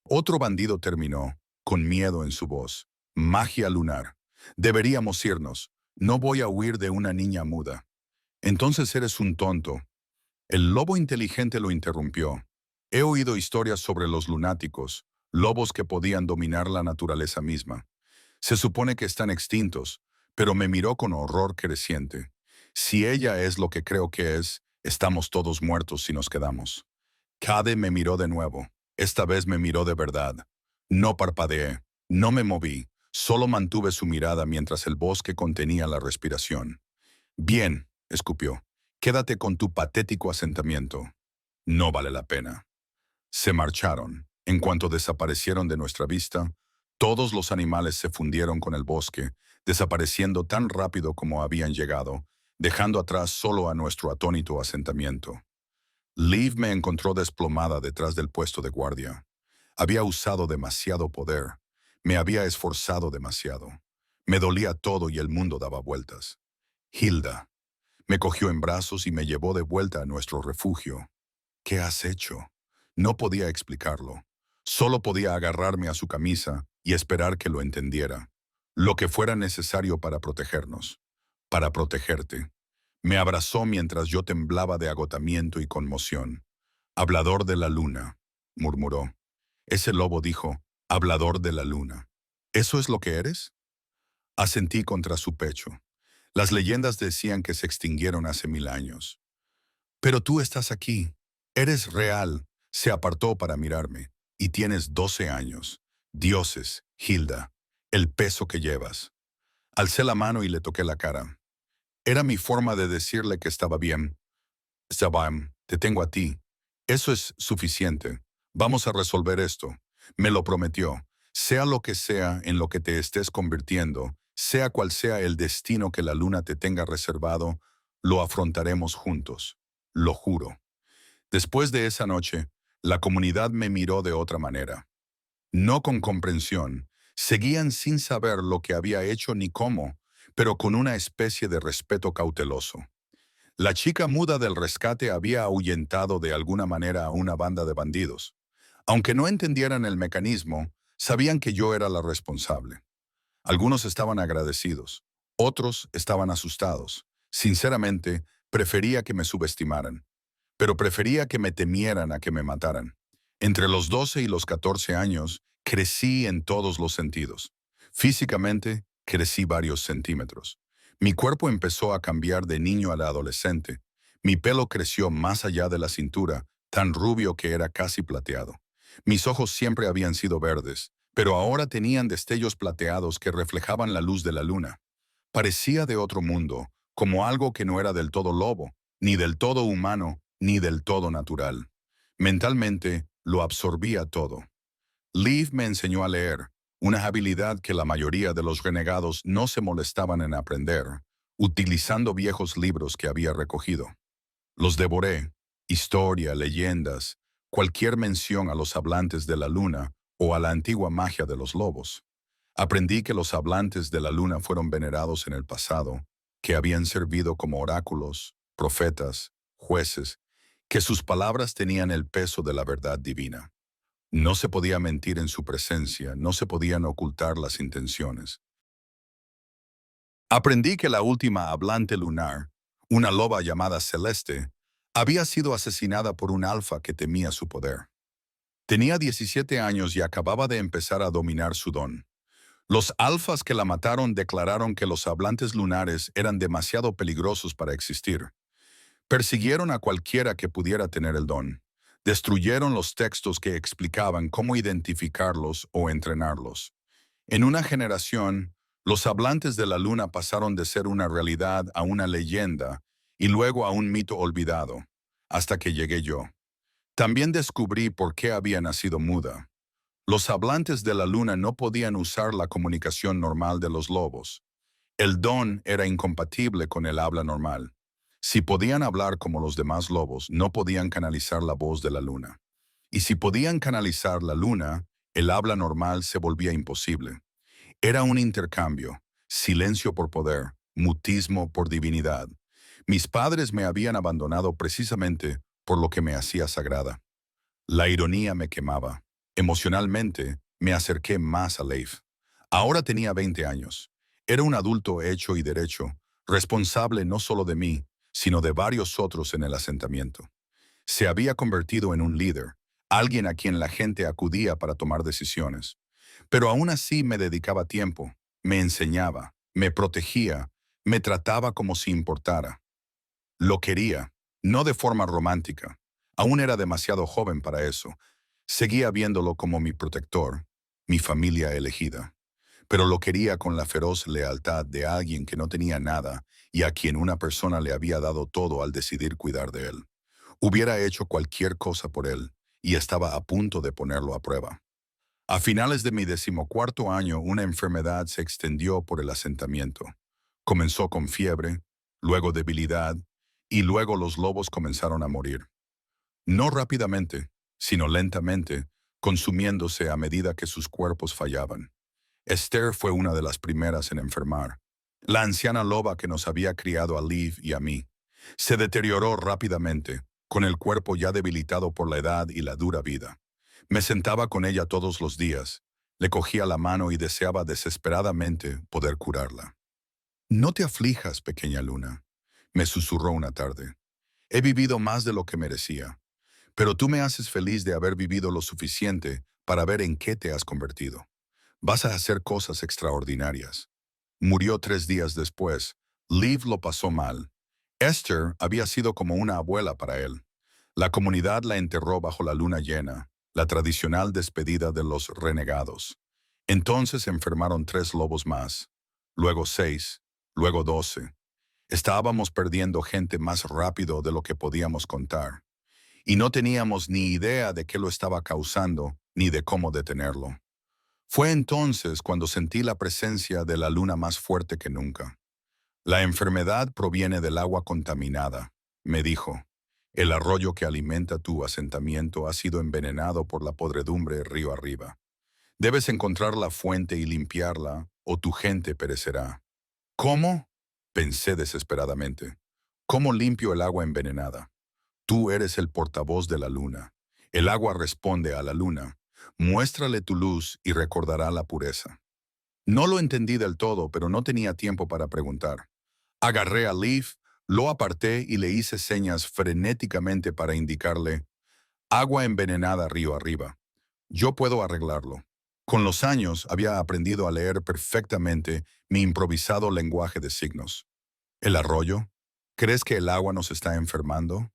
Otro bandido terminó, con miedo en su voz. Magia lunar. Deberíamos irnos. No voy a huir de una niña muda. Entonces eres un tonto. El lobo inteligente lo interrumpió. He oído historias sobre los lunáticos, lobos que podían dominar la naturaleza misma. Se supone que están extintos, pero me miró con horror creciente. Si ella es lo que creo que es, estamos todos muertos si nos quedamos. Cade me miró de nuevo. Esta vez me miró de verdad. No parpadeé, no me moví, solo mantuve su mirada mientras el bosque contenía la respiración. Bien, escupió. Quédate con tu patético asentamiento. No vale la pena. Se marcharon. En cuanto desaparecieron de nuestra vista, todos los animales se fundieron con el bosque, desapareciendo tan rápido como habían llegado, dejando atrás solo a nuestro atónito asentamiento. Liv me encontró desplomada detrás del puesto de guardia. Había usado demasiado poder. Me había esforzado demasiado. Me dolía todo y el mundo daba vueltas. Hilda. Me cogió en brazos y me llevó de vuelta a nuestro refugio. ¿Qué has hecho? No podía explicarlo. Solo podía agarrarme a su camisa y esperar que lo entendiera. Lo que fuera necesario para protegernos. Para protegerte. Me abrazó mientras yo temblaba de agotamiento y conmoción. Hablador de la luna, murmuró. Ese lobo dijo, hablador de la luna. ¿Eso es lo que eres? Asentí contra su pecho. Las leyendas decían que se extinguieron hace 1000 años. Pero tú estás aquí. Eres real. Se apartó para mirarme. Y tienes 12 años. Dioses, Hilda. El peso que llevas. Alcé la mano y le toqué la cara. Era mi forma de decirle que estaba bien. Zabam, te tengo a ti. Eso es suficiente. Vamos a resolver esto. Me lo prometió. Sea lo que sea en lo que te estés convirtiendo, sea cual sea el destino que la luna te tenga reservado, lo afrontaremos juntos. Lo juro. Después de esa noche, la comunidad me miró de otra manera. No con comprensión. Seguían sin saber lo que había hecho ni cómo, pero con una especie de respeto cauteloso. La chica muda del rescate había ahuyentado de alguna manera a una banda de bandidos. Aunque no entendieran el mecanismo, sabían que yo era la responsable. Algunos estaban agradecidos, otros estaban asustados. Sinceramente, prefería que me subestimaran, pero prefería que me temieran a que me mataran. Entre los 12 y los 14 años, crecí en todos los sentidos. Físicamente, crecí varios centímetros. Mi cuerpo empezó a cambiar de niño a la adolescente. Mi pelo creció más allá de la cintura, tan rubio que era casi plateado. Mis ojos siempre habían sido verdes, pero ahora tenían destellos plateados que reflejaban la luz de la luna. Parecía de otro mundo, como algo que no era del todo lobo, ni del todo humano, ni del todo natural. Mentalmente, lo absorbía todo. Liv me enseñó a leer, una habilidad que la mayoría de los renegados no se molestaban en aprender, utilizando viejos libros que había recogido. Los devoré, historia, leyendas, cualquier mención a los hablantes de la luna o a la antigua magia de los lobos. Aprendí que los hablantes de la luna fueron venerados en el pasado, que habían servido como oráculos, profetas, jueces, que sus palabras tenían el peso de la verdad divina. No se podía mentir en su presencia, no se podían ocultar las intenciones. Aprendí que la última hablante lunar, una loba llamada Celeste, había sido asesinada por un alfa que temía su poder. Tenía 17 años y acababa de empezar a dominar su don. Los alfas que la mataron declararon que los hablantes lunares eran demasiado peligrosos para existir. Persiguieron a cualquiera que pudiera tener el don. Destruyeron los textos que explicaban cómo identificarlos o entrenarlos. En una generación, los hablantes de la luna pasaron de ser una realidad a una leyenda y luego a un mito olvidado, hasta que llegué yo. También descubrí por qué había nacido muda. Los hablantes de la luna no podían usar la comunicación normal de los lobos. El don era incompatible con el habla normal. Si podían hablar como los demás lobos, no podían canalizar la voz de la luna. Y si podían canalizar la luna, el habla normal se volvía imposible. Era un intercambio, silencio por poder, mutismo por divinidad. Mis padres me habían abandonado precisamente por lo que me hacía sagrada. La ironía me quemaba. Emocionalmente, me acerqué más a Leif. Ahora tenía 20 años. Era un adulto hecho y derecho, responsable no solo de mí, sino de varios otros en el asentamiento. Se había convertido en un líder, alguien a quien la gente acudía para tomar decisiones. Pero aún así me dedicaba tiempo, me enseñaba, me protegía, me trataba como si importara. Lo quería, no de forma romántica. Aún era demasiado joven para eso. Seguía viéndolo como mi protector, mi familia elegida. Pero lo quería con la feroz lealtad de alguien que no tenía nada y a quien una persona le había dado todo al decidir cuidar de él. Hubiera hecho cualquier cosa por él y estaba a punto de ponerlo a prueba. A finales de mi 14º año, una enfermedad se extendió por el asentamiento. Comenzó con fiebre, luego debilidad, y luego los lobos comenzaron a morir. No rápidamente, sino lentamente, consumiéndose a medida que sus cuerpos fallaban. Esther fue una de las primeras en enfermar. La anciana loba que nos había criado a Liv y a mí. Se deterioró rápidamente, con el cuerpo ya debilitado por la edad y la dura vida. Me sentaba con ella todos los días, le cogía la mano y deseaba desesperadamente poder curarla. «No te aflijas, pequeña luna», me susurró una tarde. «He vivido más de lo que merecía, pero tú me haces feliz de haber vivido lo suficiente para ver en qué te has convertido. Vas a hacer cosas extraordinarias». Murió 3 días después. Liv lo pasó mal. Esther había sido como una abuela para él. La comunidad la enterró bajo la luna llena, la tradicional despedida de los renegados. Entonces enfermaron 3 lobos más, luego 6, luego 12. Estábamos perdiendo gente más rápido de lo que podíamos contar. Y no teníamos ni idea de qué lo estaba causando ni de cómo detenerlo. Fue entonces cuando sentí la presencia de la luna más fuerte que nunca. «La enfermedad proviene del agua contaminada», me dijo. «El arroyo que alimenta tu asentamiento ha sido envenenado por la podredumbre río arriba. Debes encontrar la fuente y limpiarla, o tu gente perecerá». «¿Cómo?», pensé desesperadamente. «¿Cómo limpio el agua envenenada? Tú eres el portavoz de la luna. El agua responde a la luna. Muéstrale tu luz y recordará la pureza». No lo entendí del todo, pero no tenía tiempo para preguntar. Agarré a Leaf, lo aparté y le hice señas frenéticamente para indicarle: «Agua envenenada río arriba. Yo puedo arreglarlo». Con los años había aprendido a leer perfectamente mi improvisado lenguaje de signos. «¿El arroyo? ¿Crees que el agua nos está enfermando?».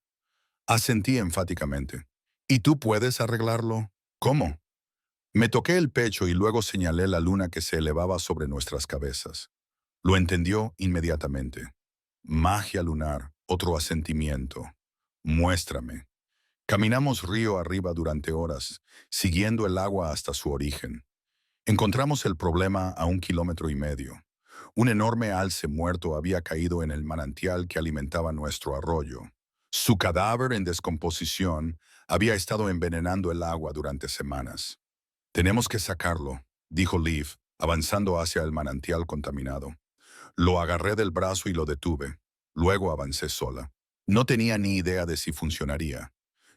Asentí enfáticamente. «¿Y tú puedes arreglarlo? ¿Cómo?». Me toqué el pecho y luego señalé la luna que se elevaba sobre nuestras cabezas. Lo entendió inmediatamente. «Magia lunar, otro asentimiento. Muéstrame». Caminamos río arriba durante horas, siguiendo el agua hasta su origen. Encontramos el problema a 1,5 kilómetros. Un enorme alce muerto había caído en el manantial que alimentaba nuestro arroyo. Su cadáver en descomposición había estado envenenando el agua durante semanas. «Tenemos que sacarlo», dijo Liv, avanzando hacia el manantial contaminado. Lo agarré del brazo y lo detuve. Luego avancé sola. No tenía ni idea de si funcionaría.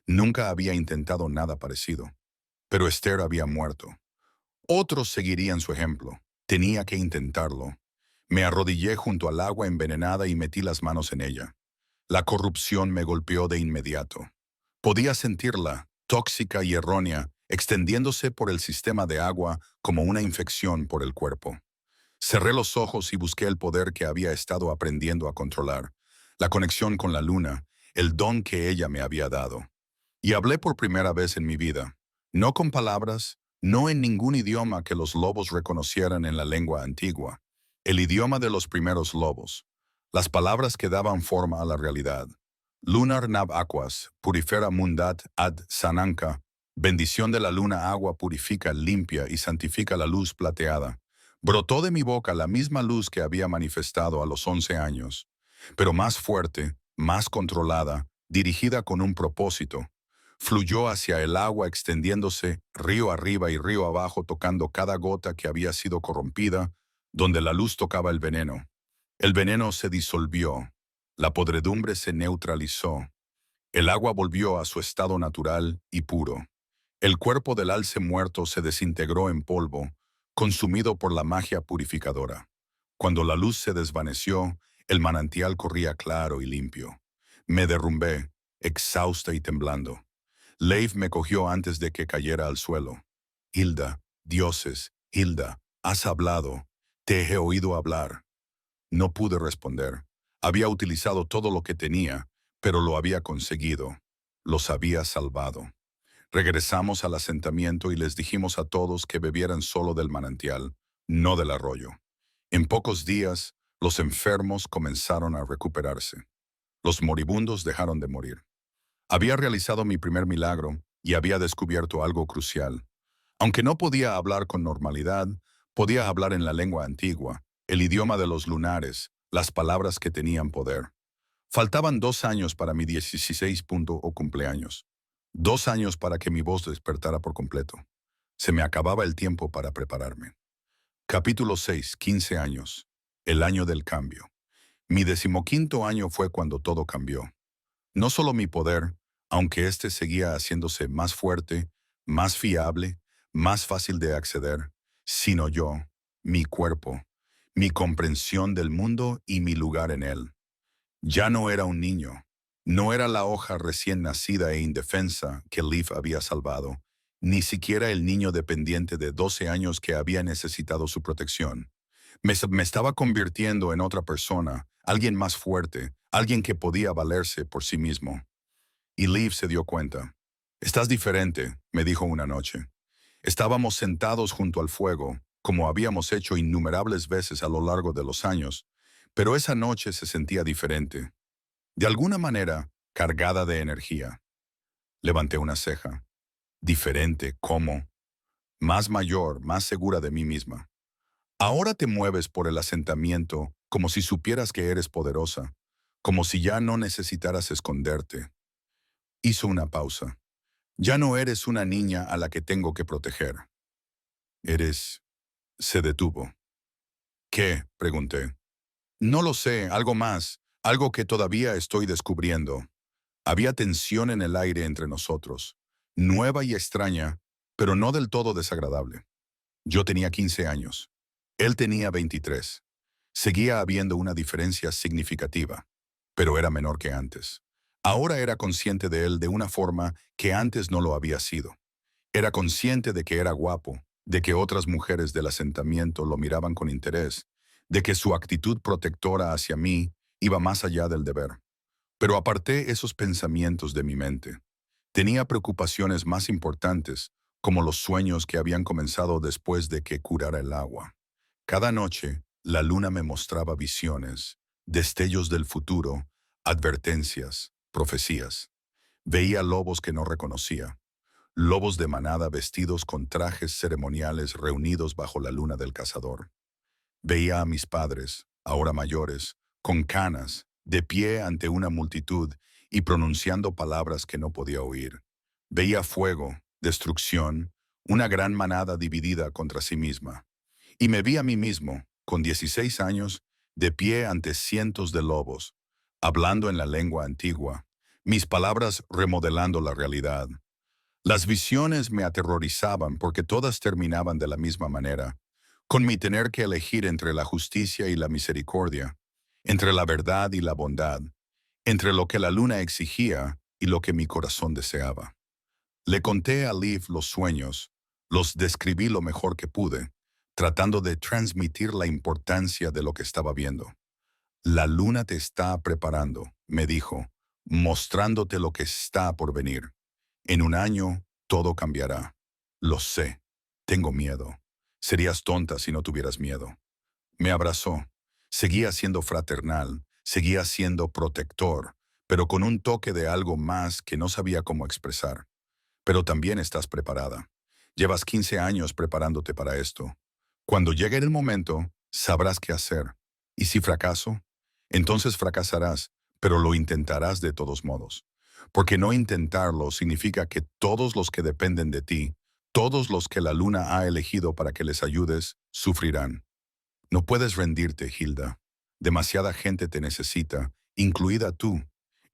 Nunca había intentado nada parecido. Pero Esther había muerto. Otros seguirían su ejemplo. Tenía que intentarlo. Me arrodillé junto al agua envenenada y metí las manos en ella. La corrupción me golpeó de inmediato. Podía sentirla, tóxica y errónea, extendiéndose por el sistema de agua como una infección por el cuerpo. Cerré los ojos y busqué el poder que había estado aprendiendo a controlar, la conexión con la luna, el don que ella me había dado. Y hablé por primera vez en mi vida, no con palabras, no en ningún idioma que los lobos reconocieran en la lengua antigua, el idioma de los primeros lobos, las palabras que daban forma a la realidad. Lunar nab aquas, purifera mundat ad sananca, bendición de la luna agua purifica, limpia y santifica la luz plateada. Brotó de mi boca la misma luz que había manifestado a los 11 años, pero más fuerte, más controlada, dirigida con un propósito. Fluyó hacia el agua extendiéndose río arriba y río abajo tocando cada gota que había sido corrompida, donde la luz tocaba el veneno. El veneno se disolvió, la podredumbre se neutralizó, el agua volvió a su estado natural y puro. El cuerpo del alce muerto se desintegró en polvo, consumido por la magia purificadora. Cuando la luz se desvaneció, el manantial corría claro y limpio. Me derrumbé, exhausta y temblando. Leif me cogió antes de que cayera al suelo. Hilda, dioses, Hilda, has hablado. Te he oído hablar. No pude responder. Había utilizado todo lo que tenía, pero lo había conseguido. Los había salvado. Regresamos al asentamiento y les dijimos a todos que bebieran solo del manantial, no del arroyo. En pocos días, los enfermos comenzaron a recuperarse. Los moribundos dejaron de morir. Había realizado mi primer milagro y había descubierto algo crucial. Aunque no podía hablar con normalidad, podía hablar en la lengua antigua, el idioma de los lunares, las palabras que tenían poder. Faltaban 2 años para mi 16 o cumpleaños. 2 años para que mi voz despertara por completo. Se me acababa el tiempo para prepararme. Capítulo 6, 15 años. El año del cambio. Mi 15º año fue cuando todo cambió. No solo mi poder, aunque éste seguía haciéndose más fuerte, más fiable, más fácil de acceder, sino yo, mi cuerpo, mi comprensión del mundo y mi lugar en él. Ya no era un niño. No era la hoja recién nacida e indefensa que Leif había salvado, ni siquiera el niño dependiente de 12 años que había necesitado su protección. Me estaba convirtiendo en otra persona, alguien más fuerte, alguien que podía valerse por sí mismo. Y Leif se dio cuenta. «Estás diferente», me dijo una noche. Estábamos sentados junto al fuego, como habíamos hecho innumerables veces a lo largo de los años, pero esa noche se sentía diferente. De alguna manera, cargada de energía. Levanté una ceja. Diferente, ¿cómo? Más mayor, más segura de mí misma. Ahora te mueves por el asentamiento como si supieras que eres poderosa, como si ya no necesitaras esconderte. Hizo una pausa. Ya no eres una niña a la que tengo que proteger. Eres... Se detuvo. ¿Qué? Pregunté. No lo sé, algo más, algo que todavía estoy descubriendo. Había tensión en el aire entre nosotros, nueva y extraña, pero no del todo desagradable. Yo tenía 15 años. Él tenía 23. Seguía habiendo una diferencia significativa, pero era menor que antes. Ahora era consciente de él de una forma que antes no lo había sido. Era consciente de que era guapo, de que otras mujeres del asentamiento lo miraban con interés, de que su actitud protectora hacia mí iba más allá del deber. Pero aparté esos pensamientos de mi mente. Tenía preocupaciones más importantes, como los sueños que habían comenzado después de que curara el agua. Cada noche, la luna me mostraba visiones, destellos del futuro, advertencias, profecías. Veía lobos que no reconocía, lobos de manada vestidos con trajes ceremoniales reunidos bajo la luna del cazador. Veía a mis padres, ahora mayores, con canas, de pie ante una multitud y pronunciando palabras que no podía oír. Veía fuego, destrucción, una gran manada dividida contra sí misma. Y me vi a mí mismo, con 16 años, de pie ante cientos de lobos, hablando en la lengua antigua, mis palabras remodelando la realidad. Las visiones me aterrorizaban porque todas terminaban de la misma manera, con mi tener que elegir entre la justicia y la misericordia, entre la verdad y la bondad, entre lo que la luna exigía y lo que mi corazón deseaba. Le conté a Liv los sueños, los describí lo mejor que pude, tratando de transmitir la importancia de lo que estaba viendo. La luna te está preparando, me dijo, mostrándote lo que está por venir. En un año, todo cambiará. Lo sé. Tengo miedo. Serías tonta si no tuvieras miedo. Me abrazó. Seguía siendo fraternal, seguía siendo protector, pero con un toque de algo más que no sabía cómo expresar. Pero también estás preparada. Llevas 15 años preparándote para esto. Cuando llegue el momento, sabrás qué hacer. Y si fracaso, entonces fracasarás, pero lo intentarás de todos modos. Porque no intentarlo significa que todos los que dependen de ti, todos los que la luna ha elegido para que les ayudes, sufrirán. No puedes rendirte, Hilda. Demasiada gente te necesita, incluida tú,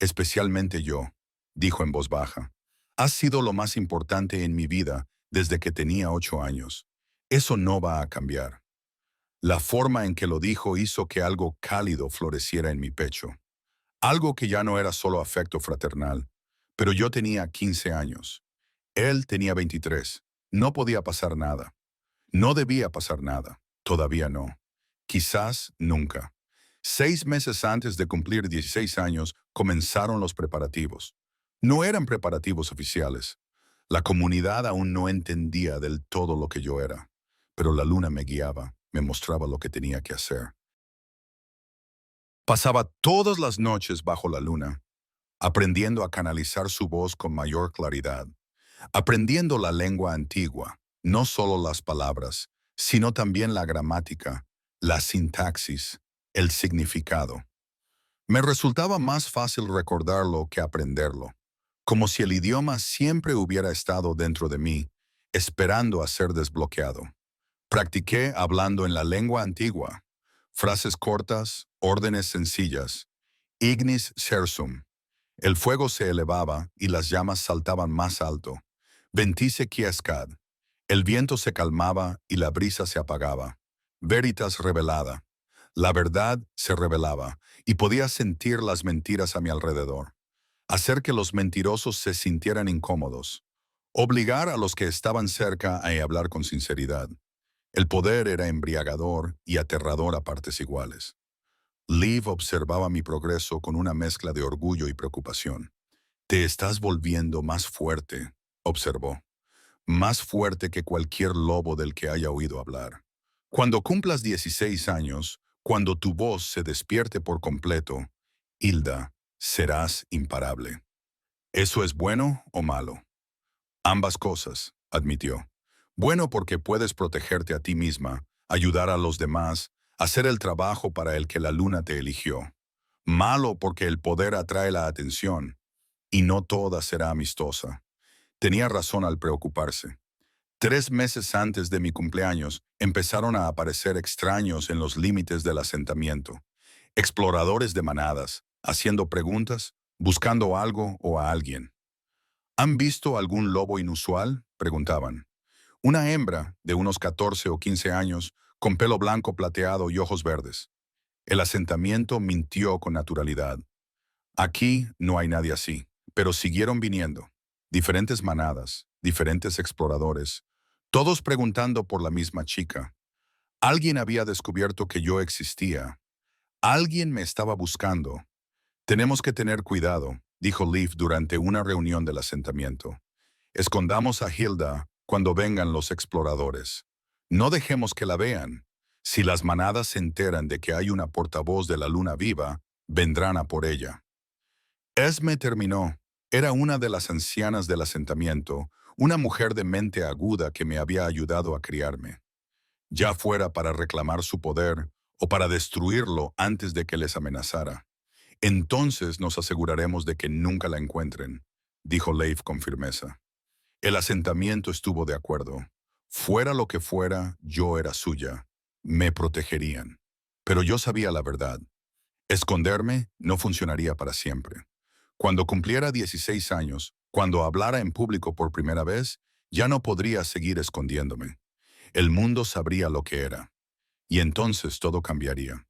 especialmente yo, dijo en voz baja. Has sido lo más importante en mi vida desde que tenía 8 años. Eso no va a cambiar. La forma en que lo dijo hizo que algo cálido floreciera en mi pecho. Algo que ya no era solo afecto fraternal, pero yo tenía 15 años. Él tenía 23. No podía pasar nada. No debía pasar nada. Todavía no. Quizás nunca. 6 meses antes de cumplir 16 años comenzaron los preparativos. No eran preparativos oficiales. La comunidad aún no entendía del todo lo que yo era, pero la luna me guiaba, me mostraba lo que tenía que hacer. Pasaba todas las noches bajo la luna, aprendiendo a canalizar su voz con mayor claridad, aprendiendo la lengua antigua, no solo las palabras, sino también la gramática, la sintaxis, el significado. Me resultaba más fácil recordarlo que aprenderlo, como si el idioma siempre hubiera estado dentro de mí, esperando a ser desbloqueado. Practiqué hablando en la lengua antigua, frases cortas, órdenes sencillas, ignis sersum. El fuego se elevaba y las llamas saltaban más alto. Ventice quiescat. El viento se calmaba y la brisa se apagaba. Veritas revelada. La verdad se revelaba y podía sentir las mentiras a mi alrededor. Hacer que los mentirosos se sintieran incómodos. Obligar a los que estaban cerca a hablar con sinceridad. El poder era embriagador y aterrador a partes iguales. Liv observaba mi progreso con una mezcla de orgullo y preocupación. Te estás volviendo más fuerte, observó. Más fuerte que cualquier lobo del que haya oído hablar. Cuando cumplas 16 años, cuando tu voz se despierte por completo, Hilda, serás imparable. ¿Eso es bueno o malo? Ambas cosas, admitió. Bueno porque puedes protegerte a ti misma, ayudar a los demás, hacer el trabajo para el que la luna te eligió. Malo porque el poder atrae la atención, y no toda será amistosa. Tenía razón al preocuparse. 3 meses antes de mi cumpleaños, empezaron a aparecer extraños en los límites del asentamiento. Exploradores de manadas, haciendo preguntas, buscando algo o a alguien. ¿Han visto algún lobo inusual?, preguntaban. Una hembra de unos 14 o 15 años, con pelo blanco plateado y ojos verdes. El asentamiento mintió con naturalidad. Aquí no hay nadie así, pero siguieron viniendo. Diferentes manadas, diferentes exploradores, todos preguntando por la misma chica. Alguien había descubierto que yo existía. Alguien me estaba buscando. Tenemos que tener cuidado, dijo Liv durante una reunión del asentamiento. Escondamos a Hilda cuando vengan los exploradores. No dejemos que la vean. Si las manadas se enteran de que hay una portavoz de la luna viva, vendrán a por ella. Esme terminó. Era una de las ancianas del asentamiento, una mujer de mente aguda que me había ayudado a criarme. Ya fuera para reclamar su poder o para destruirlo antes de que les amenazara. Entonces nos aseguraremos de que nunca la encuentren, dijo Leif con firmeza. El asentamiento estuvo de acuerdo. Fuera lo que fuera, yo era suya. me protegerían. Pero yo sabía la verdad. Esconderme no funcionaría para siempre. Cuando cumpliera 16 años, cuando hablara en público por primera vez, ya no podría seguir escondiéndome. El mundo sabría lo que era. Y entonces todo cambiaría.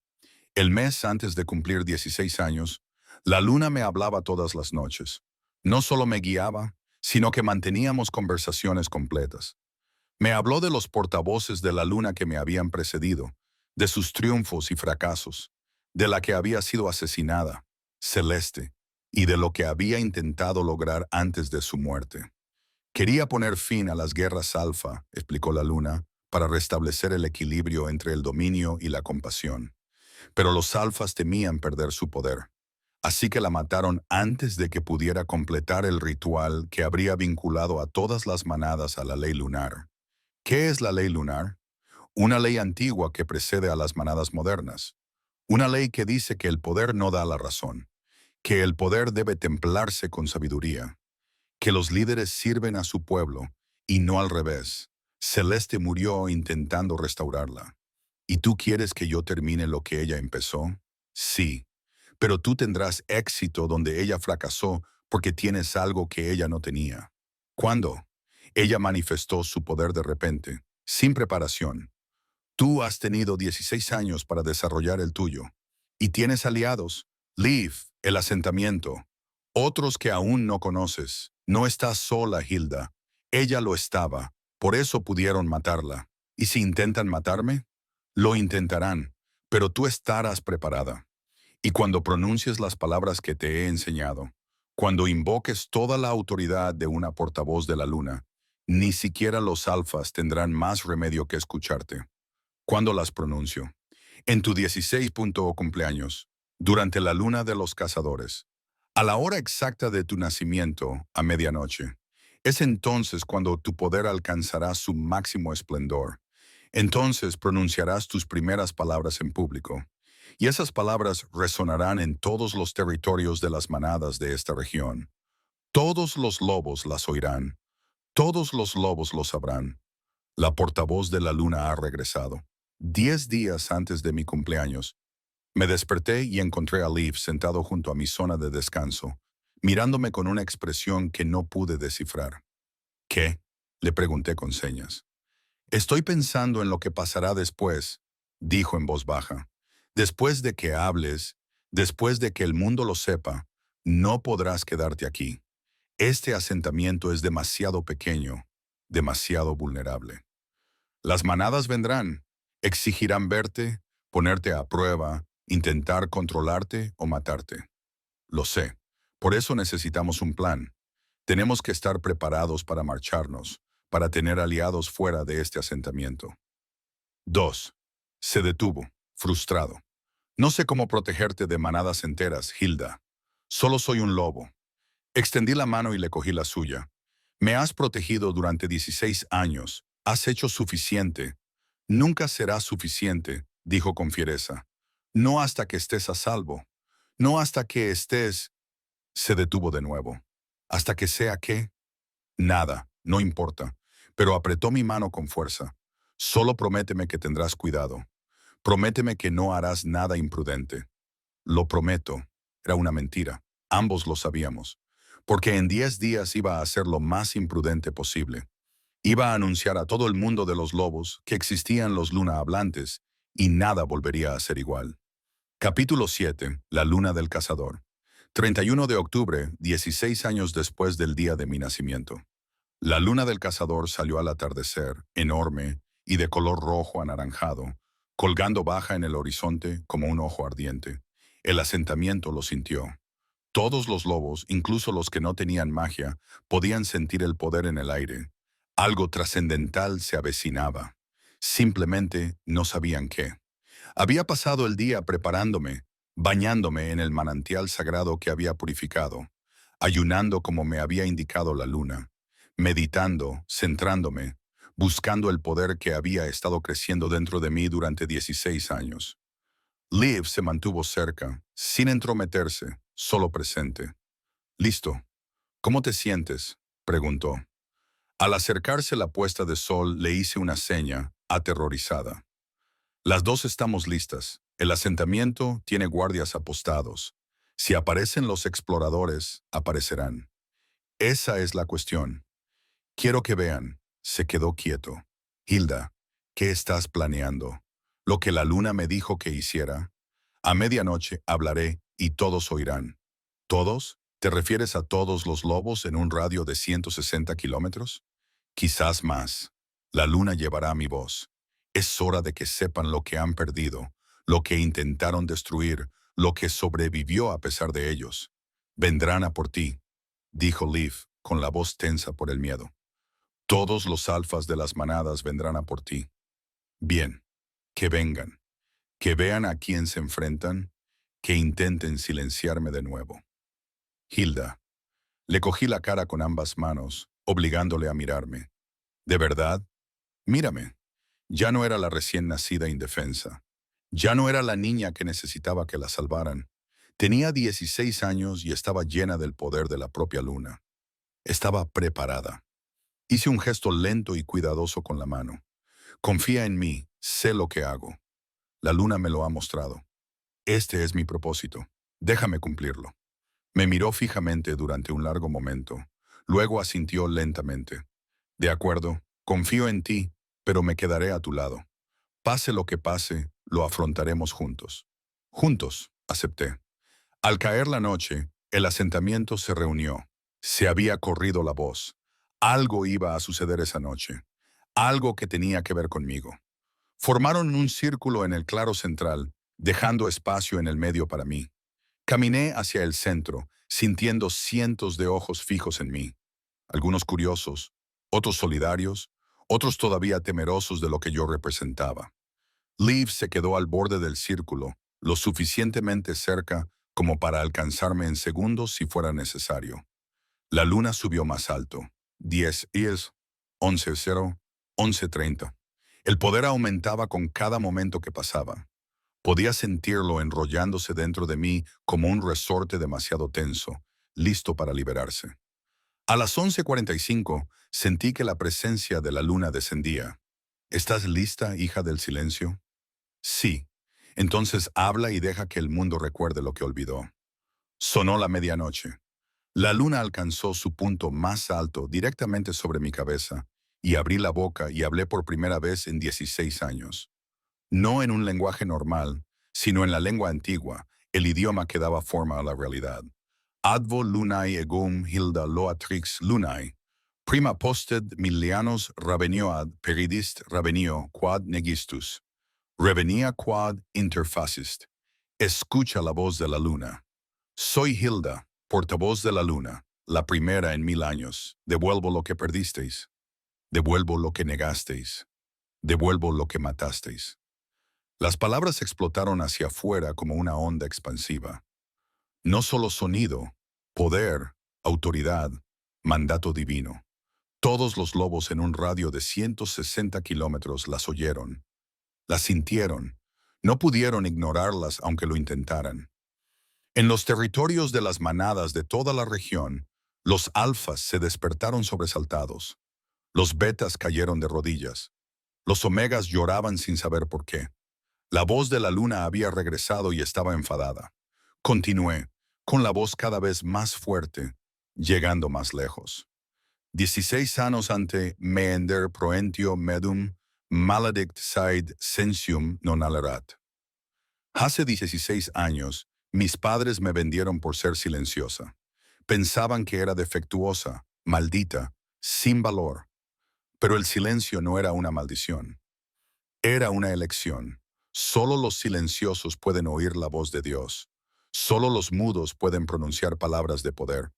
El mes antes de cumplir 16 años, la luna me hablaba todas las noches. No solo me guiaba, sino que manteníamos conversaciones completas. Me habló de los portavoces de la luna que me habían precedido, de sus triunfos y fracasos, de la que había sido asesinada, Celeste, y de lo que había intentado lograr antes de su muerte. Quería poner fin a las guerras alfa, explicó la luna, para restablecer el equilibrio entre el dominio y la compasión. Pero los alfas temían perder su poder. Así que la mataron antes de que pudiera completar el ritual que habría vinculado a todas las manadas a la ley lunar. ¿Qué es la ley lunar? Una ley antigua que precede a las manadas modernas. Una ley que dice que el poder no da la razón, que el poder debe templarse con sabiduría, que los líderes sirven a su pueblo y no al revés. Celeste murió intentando restaurarla. ¿Y tú quieres que yo termine lo que ella empezó? Sí, pero tú tendrás éxito donde ella fracasó porque tienes algo que ella no tenía. ¿Cuándo? Ella manifestó su poder de repente, sin preparación. Tú has tenido 16 años para desarrollar el tuyo. Y tienes aliados. Leaf, el asentamiento. Otros que aún no conoces. No estás sola, Hilda. Ella lo estaba. Por eso pudieron matarla. ¿Y si intentan matarme? Lo intentarán. Pero tú estarás preparada. Y cuando pronuncies las palabras que te he enseñado, cuando invoques toda la autoridad de una portavoz de la luna, ni siquiera los alfas tendrán más remedio que escucharte. ¿Cuándo las pronuncio? En tu 16 cumpleaños, durante la luna de los cazadores, a la hora exacta de tu nacimiento, a medianoche. Es entonces cuando tu poder alcanzará su máximo esplendor. Entonces pronunciarás tus primeras palabras en público. Y esas palabras resonarán en todos los territorios de las manadas de esta región. Todos los lobos las oirán. Todos los lobos lo sabrán. La portavoz de la luna ha regresado. 10 días antes de mi cumpleaños, me desperté y encontré a Leaf sentado junto a mi zona de descanso, mirándome con una expresión que no pude descifrar. ¿Qué? Le pregunté con señas. Estoy pensando en lo que pasará después, dijo en voz baja. Después de que hables, después de que el mundo lo sepa, no podrás quedarte aquí. Este asentamiento es demasiado pequeño, demasiado vulnerable. Las manadas vendrán, exigirán verte, ponerte a prueba, intentar controlarte o matarte. Lo sé. Por eso necesitamos un plan. Tenemos que estar preparados para marcharnos, para tener aliados fuera de este asentamiento. 2. Se detuvo, frustrado. No sé cómo protegerte de manadas enteras, Hilda. Solo soy un lobo. Extendí la mano y le cogí la suya. Me has protegido durante 16 años. Has hecho suficiente. Nunca será suficiente, dijo con fiereza. No hasta que estés a salvo. No hasta que estés... Se detuvo de nuevo. ¿Hasta que sea qué? Nada, no importa. Pero apretó mi mano con fuerza. Solo prométeme que tendrás cuidado. Prométeme que no harás nada imprudente. Lo prometo. Era una mentira. Ambos lo sabíamos. Porque en 10 días iba a hacer lo más imprudente posible. Iba a anunciar a todo el mundo de los lobos que existían los luna hablantes y nada volvería a ser igual. Capítulo 7. La luna del cazador. 31 de octubre, 16 años después del día de mi nacimiento. La luna del cazador salió al atardecer, enorme y de color rojo anaranjado, colgando baja en el horizonte como un ojo ardiente. El asentamiento lo sintió. Todos los lobos, incluso los que no tenían magia, podían sentir el poder en el aire. Algo trascendental se avecinaba. Simplemente no sabían qué. Había pasado el día preparándome, bañándome en el manantial sagrado que había purificado, ayunando como me había indicado la luna, meditando, centrándome, buscando el poder que había estado creciendo dentro de mí durante 16 años. Liv se mantuvo cerca, sin entrometerse, solo presente. «Listo. ¿Cómo te sientes?», preguntó. Al acercarse la puesta de sol le hice una seña, aterrorizada. Las dos estamos listas. El asentamiento tiene guardias apostados. Si aparecen los exploradores, aparecerán. Esa es la cuestión. Quiero que vean. Se quedó quieto. Hilda, ¿qué estás planeando? Lo que la luna me dijo que hiciera. A medianoche hablaré y todos oirán. ¿Todos? ¿Te refieres a todos los lobos en un radio de 160 kilómetros? Quizás más. La luna llevará mi voz. Es hora de que sepan lo que han perdido, lo que intentaron destruir, lo que sobrevivió a pesar de ellos. Vendrán a por ti, dijo Liv, con la voz tensa por el miedo. Todos los alfas de las manadas vendrán a por ti. Bien, que vengan, que vean a quién se enfrentan, que intenten silenciarme de nuevo. Hilda. Le cogí la cara con ambas manos, obligándole a mirarme. ¿De verdad? Mírame. Ya no era la recién nacida indefensa. Ya no era la niña que necesitaba que la salvaran. Tenía 16 años y estaba llena del poder de la propia luna. Estaba preparada. Hice un gesto lento y cuidadoso con la mano. Confía en mí, sé lo que hago. La luna me lo ha mostrado. Este es mi propósito. Déjame cumplirlo. Me miró fijamente durante un largo momento. Luego asintió lentamente. De acuerdo, confío en ti, pero me quedaré a tu lado. Pase lo que pase, lo afrontaremos juntos. Juntos, acepté. Al caer la noche, el asentamiento se reunió. Se había corrido la voz. Algo iba a suceder esa noche. Algo que tenía que ver conmigo. Formaron un círculo en el claro central, dejando espacio en el medio para mí. Caminé hacia el centro, sintiendo cientos de ojos fijos en mí. Algunos curiosos, otros solidarios, otros todavía temerosos de lo que yo representaba. Liv se quedó al borde del círculo, lo suficientemente cerca como para alcanzarme en segundos si fuera necesario. La luna subió más alto. 10, 11:0, 11:30. El poder aumentaba con cada momento que pasaba. Podía sentirlo enrollándose dentro de mí como un resorte demasiado tenso, listo para liberarse. A las 11:45 sentí que la presencia de la luna descendía. ¿Estás lista, hija del silencio? Sí. Entonces habla y deja que el mundo recuerde lo que olvidó. Sonó la medianoche. La luna alcanzó su punto más alto directamente sobre mi cabeza, y abrí la boca y hablé por primera vez en 16 años. No en un lenguaje normal, sino en la lengua antigua, el idioma que daba forma a la realidad. Advo lunae egum hilda loatrix lunae. Prima posted milianos ravenioad peridist ravenio quad negistus. Revenia quad interfacist. Escucha la voz de la luna. Soy Hilda, portavoz de la luna, la primera en 1000 años. Devuelvo lo que perdisteis. Devuelvo lo que negasteis. Devuelvo lo que matasteis. Las palabras explotaron hacia afuera como una onda expansiva. No solo sonido, poder, autoridad, mandato divino. Todos los lobos en un radio de 160 kilómetros las oyeron, las sintieron, no pudieron ignorarlas aunque lo intentaran. En los territorios de las manadas de toda la región, los alfas se despertaron sobresaltados. Los betas cayeron de rodillas. Los omegas lloraban sin saber por qué. La voz de la luna había regresado y estaba enfadada. Continué, con la voz cada vez más fuerte, llegando más lejos. 16 años ante meender proentio medum, maledict side sensium non alerat. Hace 16 años, mis padres me vendieron por ser silenciosa. Pensaban que era defectuosa, maldita, sin valor. Pero el silencio no era una maldición. Era una elección. Solo los silenciosos pueden oír la voz de Dios. Solo los mudos pueden pronunciar palabras de poder.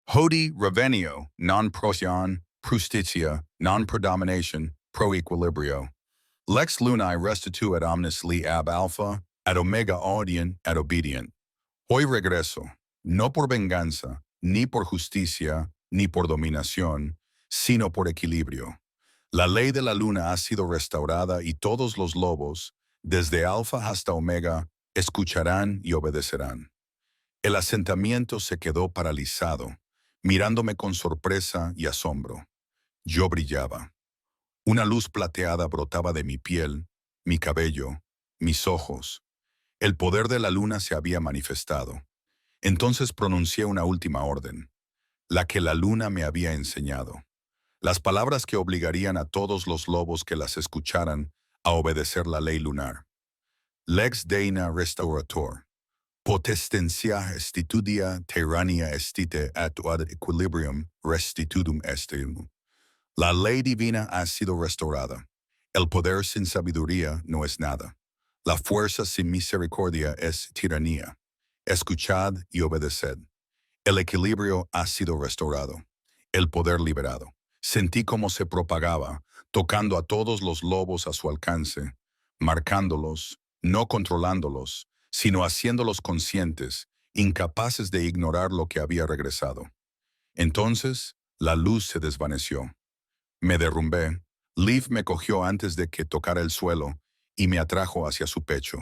Hodi revenio, non prosion, prustitia, non predomination, pro equilibrio. Lex lunae restitu ad omnis li ab alpha, ad omega audient, ad obedient. Hoy regreso, no por venganza, ni por justicia, ni por dominación, sino por equilibrio. La ley de la luna ha sido restaurada y todos los lobos, desde alfa hasta omega, escucharán y obedecerán. El asentamiento se quedó paralizado, mirándome con sorpresa y asombro. Yo brillaba. Una luz plateada brotaba de mi piel, mi cabello, mis ojos. El poder de la luna se había manifestado. Entonces pronuncié una última orden, la que la luna me había enseñado. Las palabras que obligarían a todos los lobos que las escucharan a obedecer la ley lunar. Lex Deina Restaurator. Potestencia restitudia tyrannia estite at ad equilibrium restitutum est. La ley divina ha sido restaurada. El poder sin sabiduría no es nada. La fuerza sin misericordia es tiranía. Escuchad y obedeced. El equilibrio ha sido restaurado. El poder liberado. Sentí cómo se propagaba, tocando a todos los lobos a su alcance, marcándolos, no controlándolos, sino haciéndolos conscientes, incapaces de ignorar lo que había regresado. Entonces, la luz se desvaneció. Me derrumbé. Liv me cogió antes de que tocara el suelo y me atrajo hacia su pecho.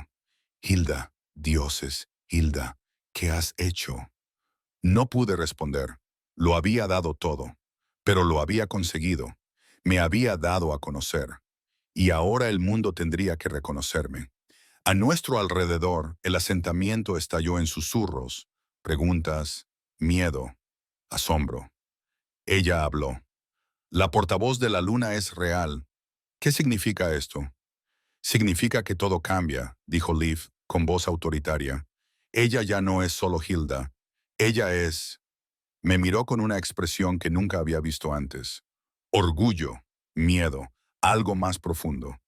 Hilda, dioses, Hilda, ¿qué has hecho? No pude responder. Lo había dado todo, pero lo había conseguido. Me había dado a conocer. Y ahora el mundo tendría que reconocerme. A nuestro alrededor, el asentamiento estalló en susurros, preguntas, miedo, asombro. Ella habló. La portavoz de la luna es real. ¿Qué significa esto? Significa que todo cambia, dijo Liv con voz autoritaria. Ella ya no es solo Hilda. Ella es... Me miró con una expresión que nunca había visto antes. Orgullo, miedo, algo más profundo.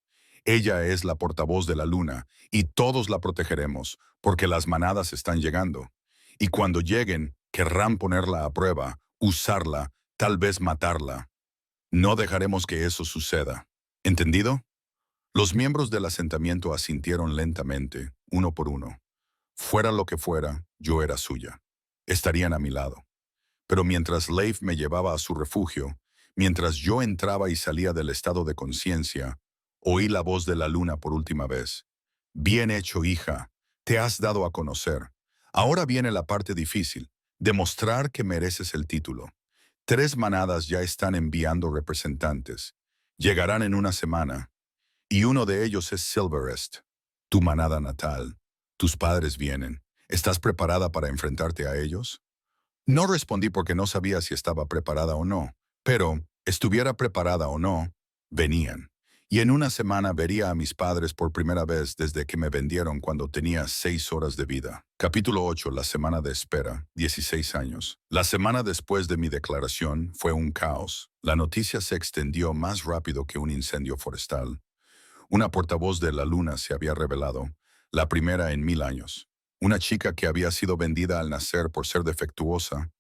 Ella es la portavoz de la luna y todos la protegeremos porque las manadas están llegando. Y cuando lleguen, querrán ponerla a prueba, usarla, tal vez matarla. No dejaremos que eso suceda. ¿Entendido? Los miembros del asentamiento asintieron lentamente, uno por uno. Fuera lo que fuera, yo era suya. Estarían a mi lado. Pero mientras Leif me llevaba a su refugio, mientras yo entraba y salía del estado de conciencia, oí la voz de la luna por última vez. Bien hecho, hija. Te has dado a conocer. Ahora viene la parte difícil, demostrar que mereces el título. 3 manadas ya están enviando representantes. Llegarán en una semana. Y uno de ellos es Silverest, tu manada natal. Tus padres vienen. ¿Estás preparada para enfrentarte a ellos? No respondí porque no sabía si estaba preparada o no, pero, estuviera preparada o no, venían. Y en una semana vería a mis padres por primera vez desde que me vendieron cuando tenía 6 horas de vida. Capítulo 8. La semana de espera, 16 años. La semana después de mi declaración fue un caos. La noticia se extendió más rápido que un incendio forestal. Una portavoz de la luna se había revelado, la primera en 1000 años. Una chica que había sido vendida al nacer por ser defectuosa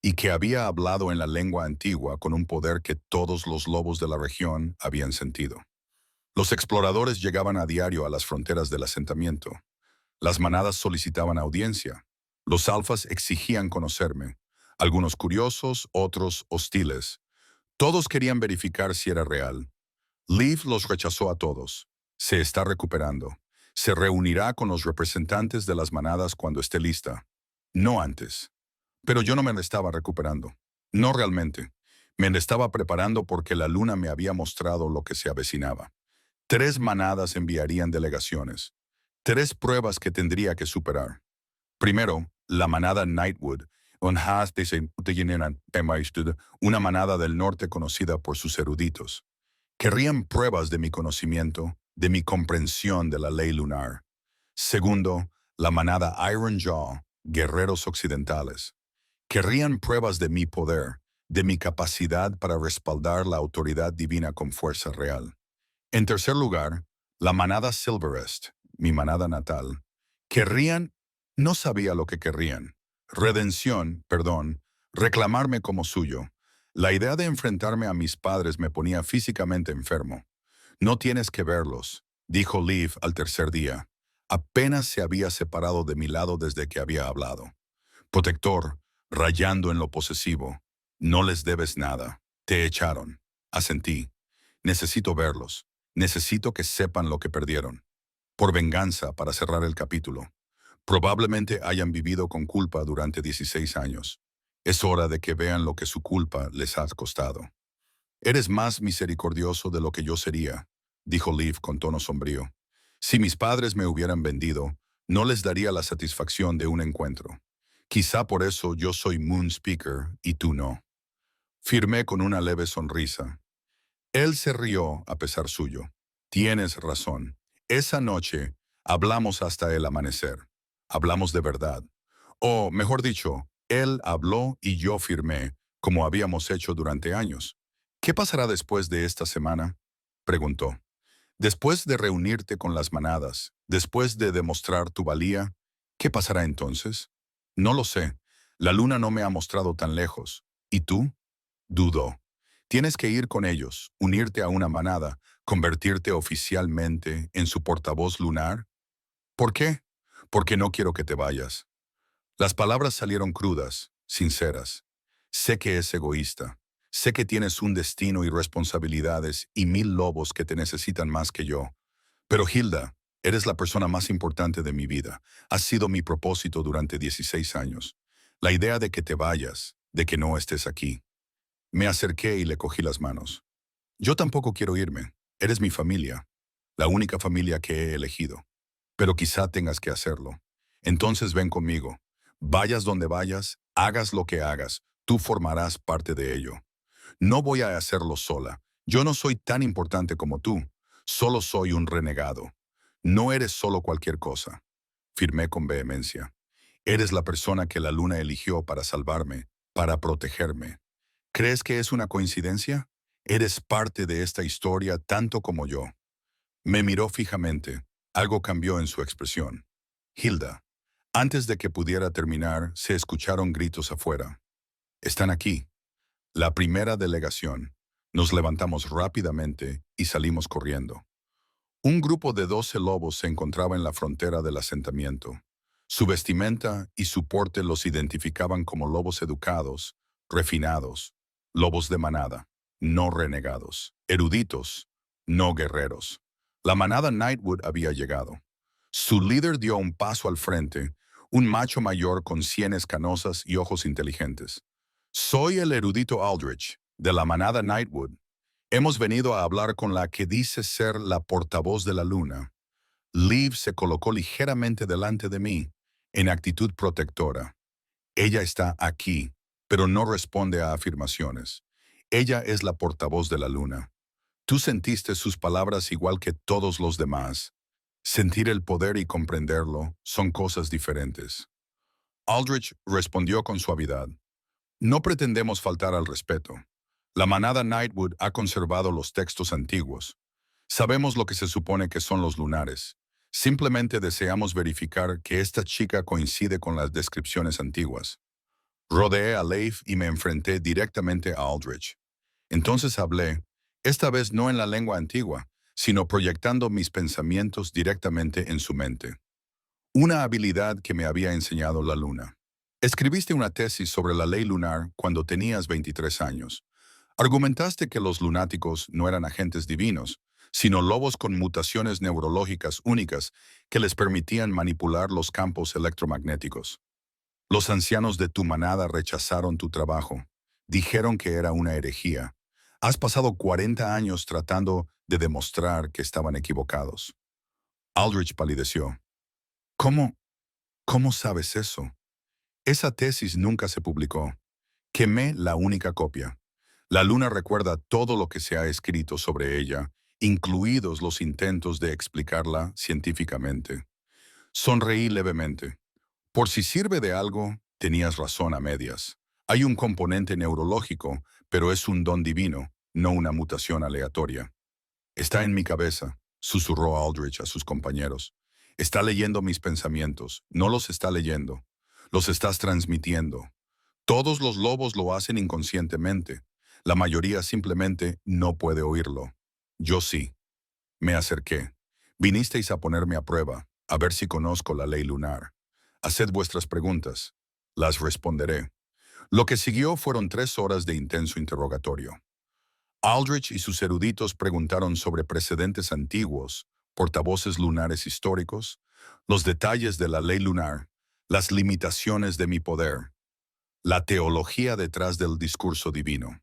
y que había hablado en la lengua antigua con un poder que todos los lobos de la región habían sentido. Los exploradores llegaban a diario a las fronteras del asentamiento. Las manadas solicitaban audiencia. Los alfas exigían conocerme. Algunos curiosos, otros hostiles. Todos querían verificar si era real. Liv los rechazó a todos. Se está recuperando. Se reunirá con los representantes de las manadas cuando esté lista. No antes. Pero yo no me estaba recuperando. No realmente. Me estaba preparando porque la luna me había mostrado lo que se avecinaba. 3 manadas enviarían delegaciones. 3 pruebas que tendría que superar. Primero, la manada Nightwood, una manada del norte conocida por sus eruditos. Querrían pruebas de mi conocimiento, de mi comprensión de la ley lunar. Segundo, la manada Iron Jaw, guerreros occidentales. Querrían pruebas de mi poder, de mi capacidad para respaldar la autoridad divina con fuerza real. En tercer lugar, la manada Silverest, mi manada natal. Querrían, no sabía lo que querrían. Redención, perdón, reclamarme como suyo. La idea de enfrentarme a mis padres me ponía físicamente enfermo. No tienes que verlos, dijo Liv al tercer día. Apenas se había separado de mi lado desde que había hablado. Protector, rayando en lo posesivo. No les debes nada. Te echaron. Asentí. Necesito verlos. Necesito que sepan lo que perdieron. Por venganza, para cerrar el capítulo. Probablemente hayan vivido con culpa durante 16 años. Es hora de que vean lo que su culpa les ha costado. Eres más misericordioso de lo que yo sería, dijo Liv con tono sombrío. Si mis padres me hubieran vendido, no les daría la satisfacción de un encuentro. Quizá por eso yo soy Moon Speaker y tú no. Firmé con una leve sonrisa. Él se rió a pesar suyo. Tienes razón. Esa noche hablamos hasta el amanecer. Hablamos de verdad. O, mejor dicho, él habló y yo firmé, como habíamos hecho durante años. ¿Qué pasará después de esta semana? Preguntó. Después de reunirte con las manadas, después de demostrar tu valía, ¿qué pasará entonces? No lo sé. La luna no me ha mostrado tan lejos. ¿Y tú? Dudó. Tienes que ir con ellos, unirte a una manada, convertirte oficialmente en su portavoz lunar. ¿Por qué? Porque no quiero que te vayas. Las palabras salieron crudas, sinceras. Sé que es egoísta. Sé que tienes un destino y responsabilidades y 1000 lobos que te necesitan más que yo. Pero Hilda, eres la persona más importante de mi vida. Has sido mi propósito durante 16 años. La idea de que te vayas, de que no estés aquí. Me acerqué y le cogí las manos. Yo tampoco quiero irme. Eres mi familia, la única familia que he elegido. Pero quizá tengas que hacerlo. Entonces ven conmigo. Vayas donde vayas, hagas lo que hagas, tú formarás parte de ello. No voy a hacerlo sola. Yo no soy tan importante como tú. Solo soy un renegado. No eres solo cualquier cosa. Firmé con vehemencia. Eres la persona que la luna eligió para salvarme, para protegerme. ¿Crees que es una coincidencia? Eres parte de esta historia tanto como yo. Me miró fijamente. Algo cambió en su expresión. Hilda. Antes de que pudiera terminar, se escucharon gritos afuera. Están aquí. La primera delegación. Nos levantamos rápidamente y salimos corriendo. Un grupo de 12 lobos se encontraba en la frontera del asentamiento. Su vestimenta y su porte los identificaban como lobos educados, refinados, lobos de manada, no renegados, eruditos, no guerreros. La manada Nightwood había llegado. Su líder dio un paso al frente, un macho mayor con sienes canosas y ojos inteligentes. Soy el erudito Aldrich, de la manada Nightwood. Hemos venido a hablar con la que dice ser la portavoz de la luna. Liv se colocó ligeramente delante de mí, en actitud protectora. Ella está aquí, pero no responde a afirmaciones. Ella es la portavoz de la luna. Tú sentiste sus palabras igual que todos los demás. Sentir el poder y comprenderlo son cosas diferentes. Aldrich respondió con suavidad. No pretendemos faltar al respeto. La manada Nightwood ha conservado los textos antiguos. Sabemos lo que se supone que son los lunares. Simplemente deseamos verificar que esta chica coincide con las descripciones antiguas. Rodeé a Leif y me enfrenté directamente a Aldrich. Entonces hablé, esta vez no en la lengua antigua, sino proyectando mis pensamientos directamente en su mente. Una habilidad que me había enseñado la luna. Escribiste una tesis sobre la ley lunar cuando tenías 23 años. Argumentaste que los lunáticos no eran agentes divinos, sino lobos con mutaciones neurológicas únicas que les permitían manipular los campos electromagnéticos. Los ancianos de tu manada rechazaron tu trabajo. Dijeron que era una herejía. Has pasado 40 años tratando de demostrar que estaban equivocados. Aldrich palideció. ¿Cómo? ¿Cómo sabes eso? Esa tesis nunca se publicó. Quemé la única copia. La luna recuerda todo lo que se ha escrito sobre ella, incluidos los intentos de explicarla científicamente. Sonreí levemente. Por si sirve de algo, tenías razón a medias. Hay un componente neurológico, pero es un don divino, no una mutación aleatoria. Está en mi cabeza, susurró Aldrich a sus compañeros. Está leyendo mis pensamientos, no los está leyendo. Los estás transmitiendo. Todos los lobos lo hacen inconscientemente. La mayoría simplemente no puede oírlo. Yo sí. Me acerqué. Vinisteis a ponerme a prueba, a ver si conozco la ley lunar. Haced vuestras preguntas. Las responderé. Lo que siguió fueron 3 horas de intenso interrogatorio. Aldrich y sus eruditos preguntaron sobre precedentes antiguos, portavoces lunares históricos, los detalles de la ley lunar, las limitaciones de mi poder, la teología detrás del discurso divino.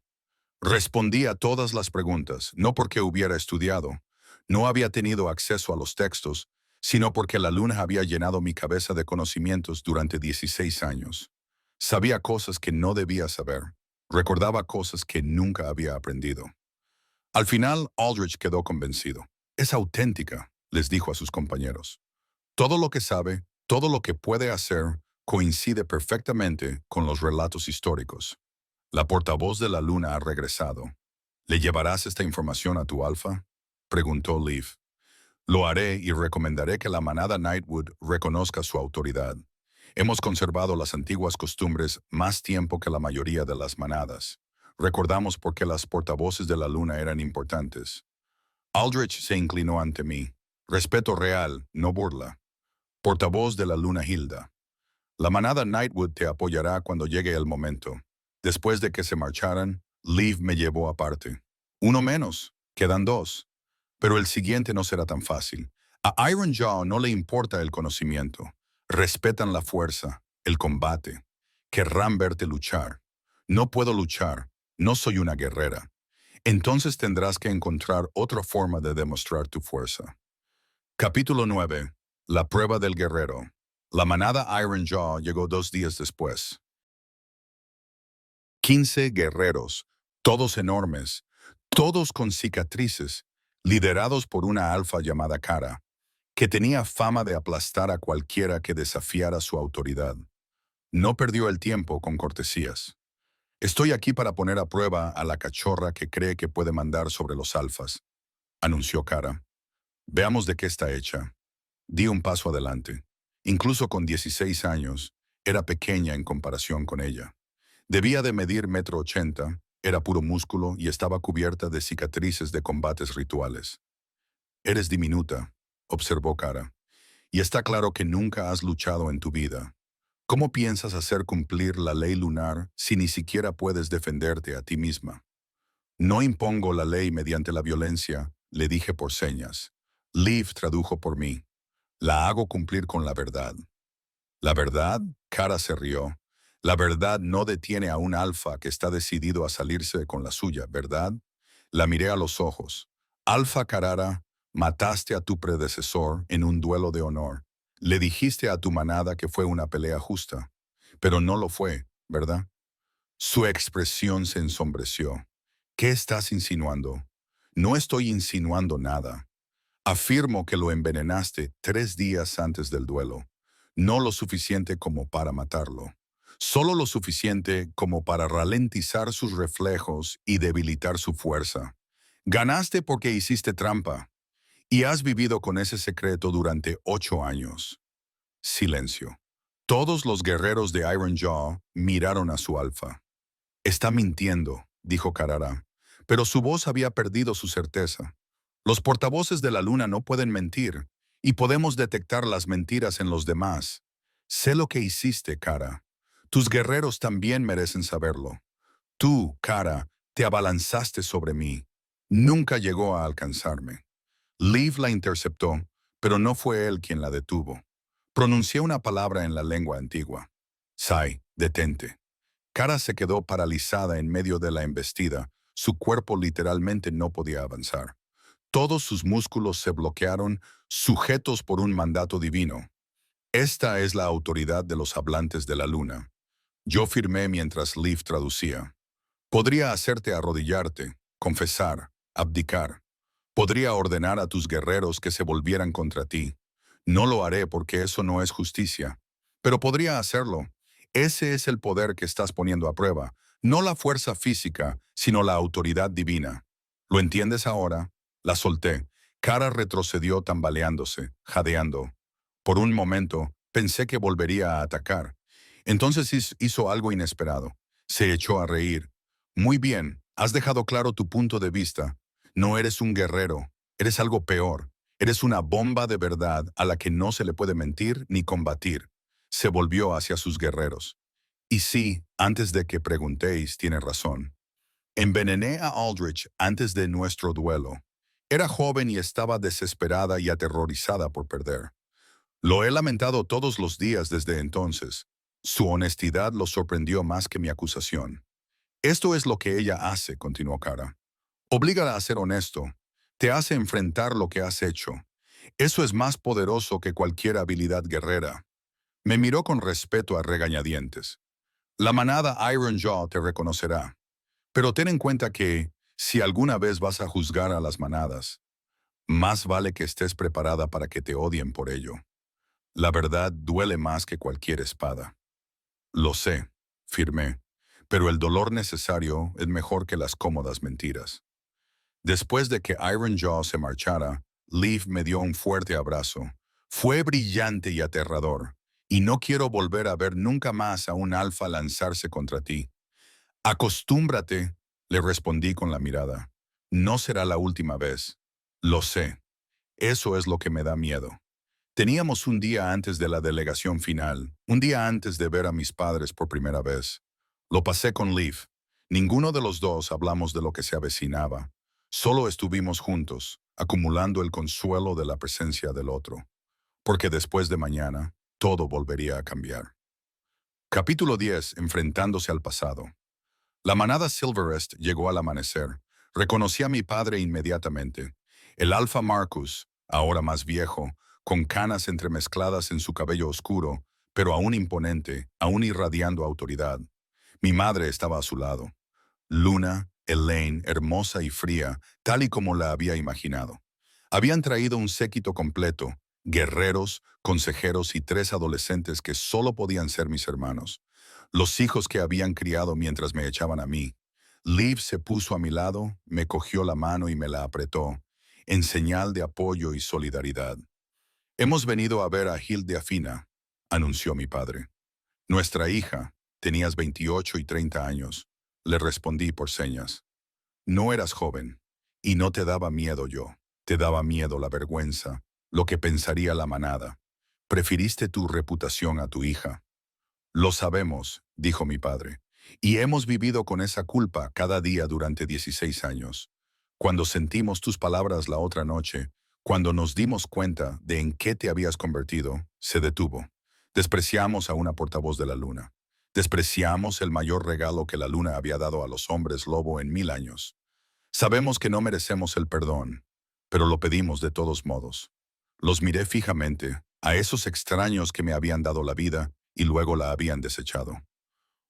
Respondí a todas las preguntas, no porque hubiera estudiado, no había tenido acceso a los textos, sino porque la luna había llenado mi cabeza de conocimientos durante 16 años. Sabía cosas que no debía saber, recordaba cosas que nunca había aprendido. Al final, Aldrich quedó convencido. Es auténtica, les dijo a sus compañeros. Todo lo que sabe, todo lo que puede hacer, coincide perfectamente con los relatos históricos. La portavoz de la luna ha regresado. ¿Le llevarás esta información a tu alfa? Preguntó Leaf. Lo haré y recomendaré que la manada Nightwood reconozca su autoridad. Hemos conservado las antiguas costumbres más tiempo que la mayoría de las manadas. Recordamos por qué las portavoces de la luna eran importantes. Aldrich se inclinó ante mí. Respeto real, no burla. Portavoz de la luna Hilda. La manada Nightwood te apoyará cuando llegue el momento. Después de que se marcharan, Leaf me llevó aparte. Uno menos, quedan dos. Pero el siguiente no será tan fácil. A Ironjaw no le importa el conocimiento. Respetan la fuerza, el combate. Querrán verte luchar. No puedo luchar. No soy una guerrera. Entonces tendrás que encontrar otra forma de demostrar tu fuerza. Capítulo 9. La prueba del guerrero. La manada Ironjaw llegó 2 días después. 15 guerreros, todos enormes, todos con cicatrices, liderados por una alfa llamada Kara, que tenía fama de aplastar a cualquiera que desafiara su autoridad. No perdió el tiempo con cortesías. Estoy aquí para poner a prueba a la cachorra que cree que puede mandar sobre los alfas, anunció Kara. Veamos de qué está hecha. Di un paso adelante. Incluso con 16 años, era pequeña en comparación con ella. Debía de medir 1,80 m, era puro músculo y estaba cubierta de cicatrices de combates rituales. Eres diminuta, observó Kara, y está claro que nunca has luchado en tu vida. ¿Cómo piensas hacer cumplir la ley lunar si ni siquiera puedes defenderte a ti misma? No impongo la ley mediante la violencia, le dije por señas. Leaf tradujo por mí. La hago cumplir con la verdad. ¿La verdad? Kara se rió. La verdad no detiene a un alfa que está decidido a salirse con la suya, ¿verdad? La miré a los ojos. Alfa Carrara, mataste a tu predecesor en un duelo de honor. Le dijiste a tu manada que fue una pelea justa, pero no lo fue, ¿verdad? Su expresión se ensombreció. ¿Qué estás insinuando? No estoy insinuando nada. Afirmo que lo envenenaste 3 días antes del duelo. No lo suficiente como para matarlo. Solo lo suficiente como para ralentizar sus reflejos y debilitar su fuerza. Ganaste porque hiciste trampa. Y has vivido con ese secreto durante 8 años. Silencio. Todos los guerreros de Ironjaw miraron a su alfa. Está mintiendo, dijo Carrara, pero su voz había perdido su certeza. Los portavoces de la luna no pueden mentir, y podemos detectar las mentiras en los demás. Sé lo que hiciste, Kara. Tus guerreros también merecen saberlo. Tú, Kara, te abalanzaste sobre mí. Nunca llegó a alcanzarme. Leaf la interceptó, pero no fue él quien la detuvo. Pronuncié una palabra en la lengua antigua. Sai, detente. Kara se quedó paralizada en medio de la embestida. Su cuerpo literalmente no podía avanzar. Todos sus músculos se bloquearon, sujetos por un mandato divino. Esta es la autoridad de los hablantes de la luna. Yo firmé mientras Leaf traducía. Podría hacerte arrodillarte, confesar, abdicar. Podría ordenar a tus guerreros que se volvieran contra ti. No lo haré porque eso no es justicia. Pero podría hacerlo. Ese es el poder que estás poniendo a prueba. No la fuerza física, sino la autoridad divina. ¿Lo entiendes ahora? La solté. Kara retrocedió tambaleándose, jadeando. Por un momento, pensé que volvería a atacar. Entonces hizo algo inesperado. Se echó a reír. Muy bien, has dejado claro tu punto de vista. No eres un guerrero, eres algo peor. Eres una bomba de verdad a la que no se le puede mentir ni combatir. Se volvió hacia sus guerreros. Y sí, antes de que preguntéis, tiene razón. Envenené a Aldrich antes de nuestro duelo. Era joven y estaba desesperada y aterrorizada por perder. Lo he lamentado todos los días desde entonces. Su honestidad lo sorprendió más que mi acusación. Esto es lo que ella hace, continuó Cara. Oblígala a ser honesto. Te hace enfrentar lo que has hecho. Eso es más poderoso que cualquier habilidad guerrera. Me miró con respeto a regañadientes. La manada Iron Jaw te reconocerá. Pero ten en cuenta que, si alguna vez vas a juzgar a las manadas, más vale que estés preparada para que te odien por ello. La verdad duele más que cualquier espada. Lo sé, firmé, pero el dolor necesario es mejor que las cómodas mentiras. Después de que Iron Jaw se marchara, Leaf me dio un fuerte abrazo. Fue brillante y aterrador, y no quiero volver a ver nunca más a un alfa lanzarse contra ti. Acostúmbrate, le respondí con la mirada. No será la última vez. Lo sé. Eso es lo que me da miedo. Teníamos un día antes de la delegación final, un día antes de ver a mis padres por primera vez. Lo pasé con Leaf. Ninguno de los dos hablamos de lo que se avecinaba. Solo estuvimos juntos, acumulando el consuelo de la presencia del otro. Porque después de mañana, todo volvería a cambiar. Capítulo 10. Enfrentándose al pasado. La manada Silverest llegó al amanecer. Reconocí a mi padre inmediatamente. El Alfa Marcus, ahora más viejo, con canas entremezcladas en su cabello oscuro, pero aún imponente, aún irradiando autoridad. Mi madre estaba a su lado. Luna, Elaine, hermosa y fría, tal y como la había imaginado. Habían traído un séquito completo, guerreros, consejeros y 3 adolescentes que solo podían ser mis hermanos. Los hijos que habían criado mientras me echaban a mí. Liv se puso a mi lado, me cogió la mano y me la apretó, en señal de apoyo y solidaridad. Hemos venido a ver a Hilde Afina, anunció mi padre. Nuestra hija, tenías 28 y 30 años, le respondí por señas. No eras joven, y no te daba miedo yo, te daba miedo la vergüenza, lo que pensaría la manada. Preferiste tu reputación a tu hija. Lo sabemos, dijo mi padre, y hemos vivido con esa culpa cada día durante 16 años. Cuando sentimos tus palabras la otra noche, cuando nos dimos cuenta de en qué te habías convertido, se detuvo. Despreciamos a una portavoz de la luna. Despreciamos el mayor regalo que la luna había dado a los hombres lobo en 1000 años. Sabemos que no merecemos el perdón, pero lo pedimos de todos modos. Los miré fijamente, a esos extraños que me habían dado la vida y luego la habían desechado.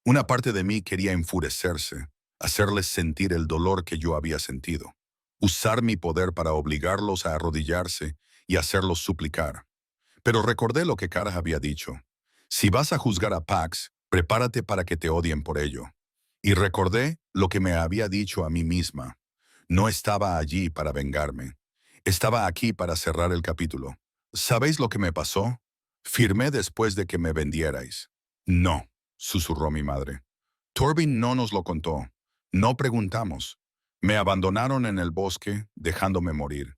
Una parte de mí quería enfurecerse, hacerles sentir el dolor que yo había sentido, usar mi poder para obligarlos a arrodillarse y hacerlos suplicar. Pero recordé lo que Kara había dicho. Si vas a juzgar a Pax, prepárate para que te odien por ello. Y recordé lo que me había dicho a mí misma. No estaba allí para vengarme. Estaba aquí para cerrar el capítulo. ¿Sabéis lo que me pasó? Firmé después de que me vendierais. No, susurró mi madre. Torvin no nos lo contó. No preguntamos. Me abandonaron en el bosque, dejándome morir.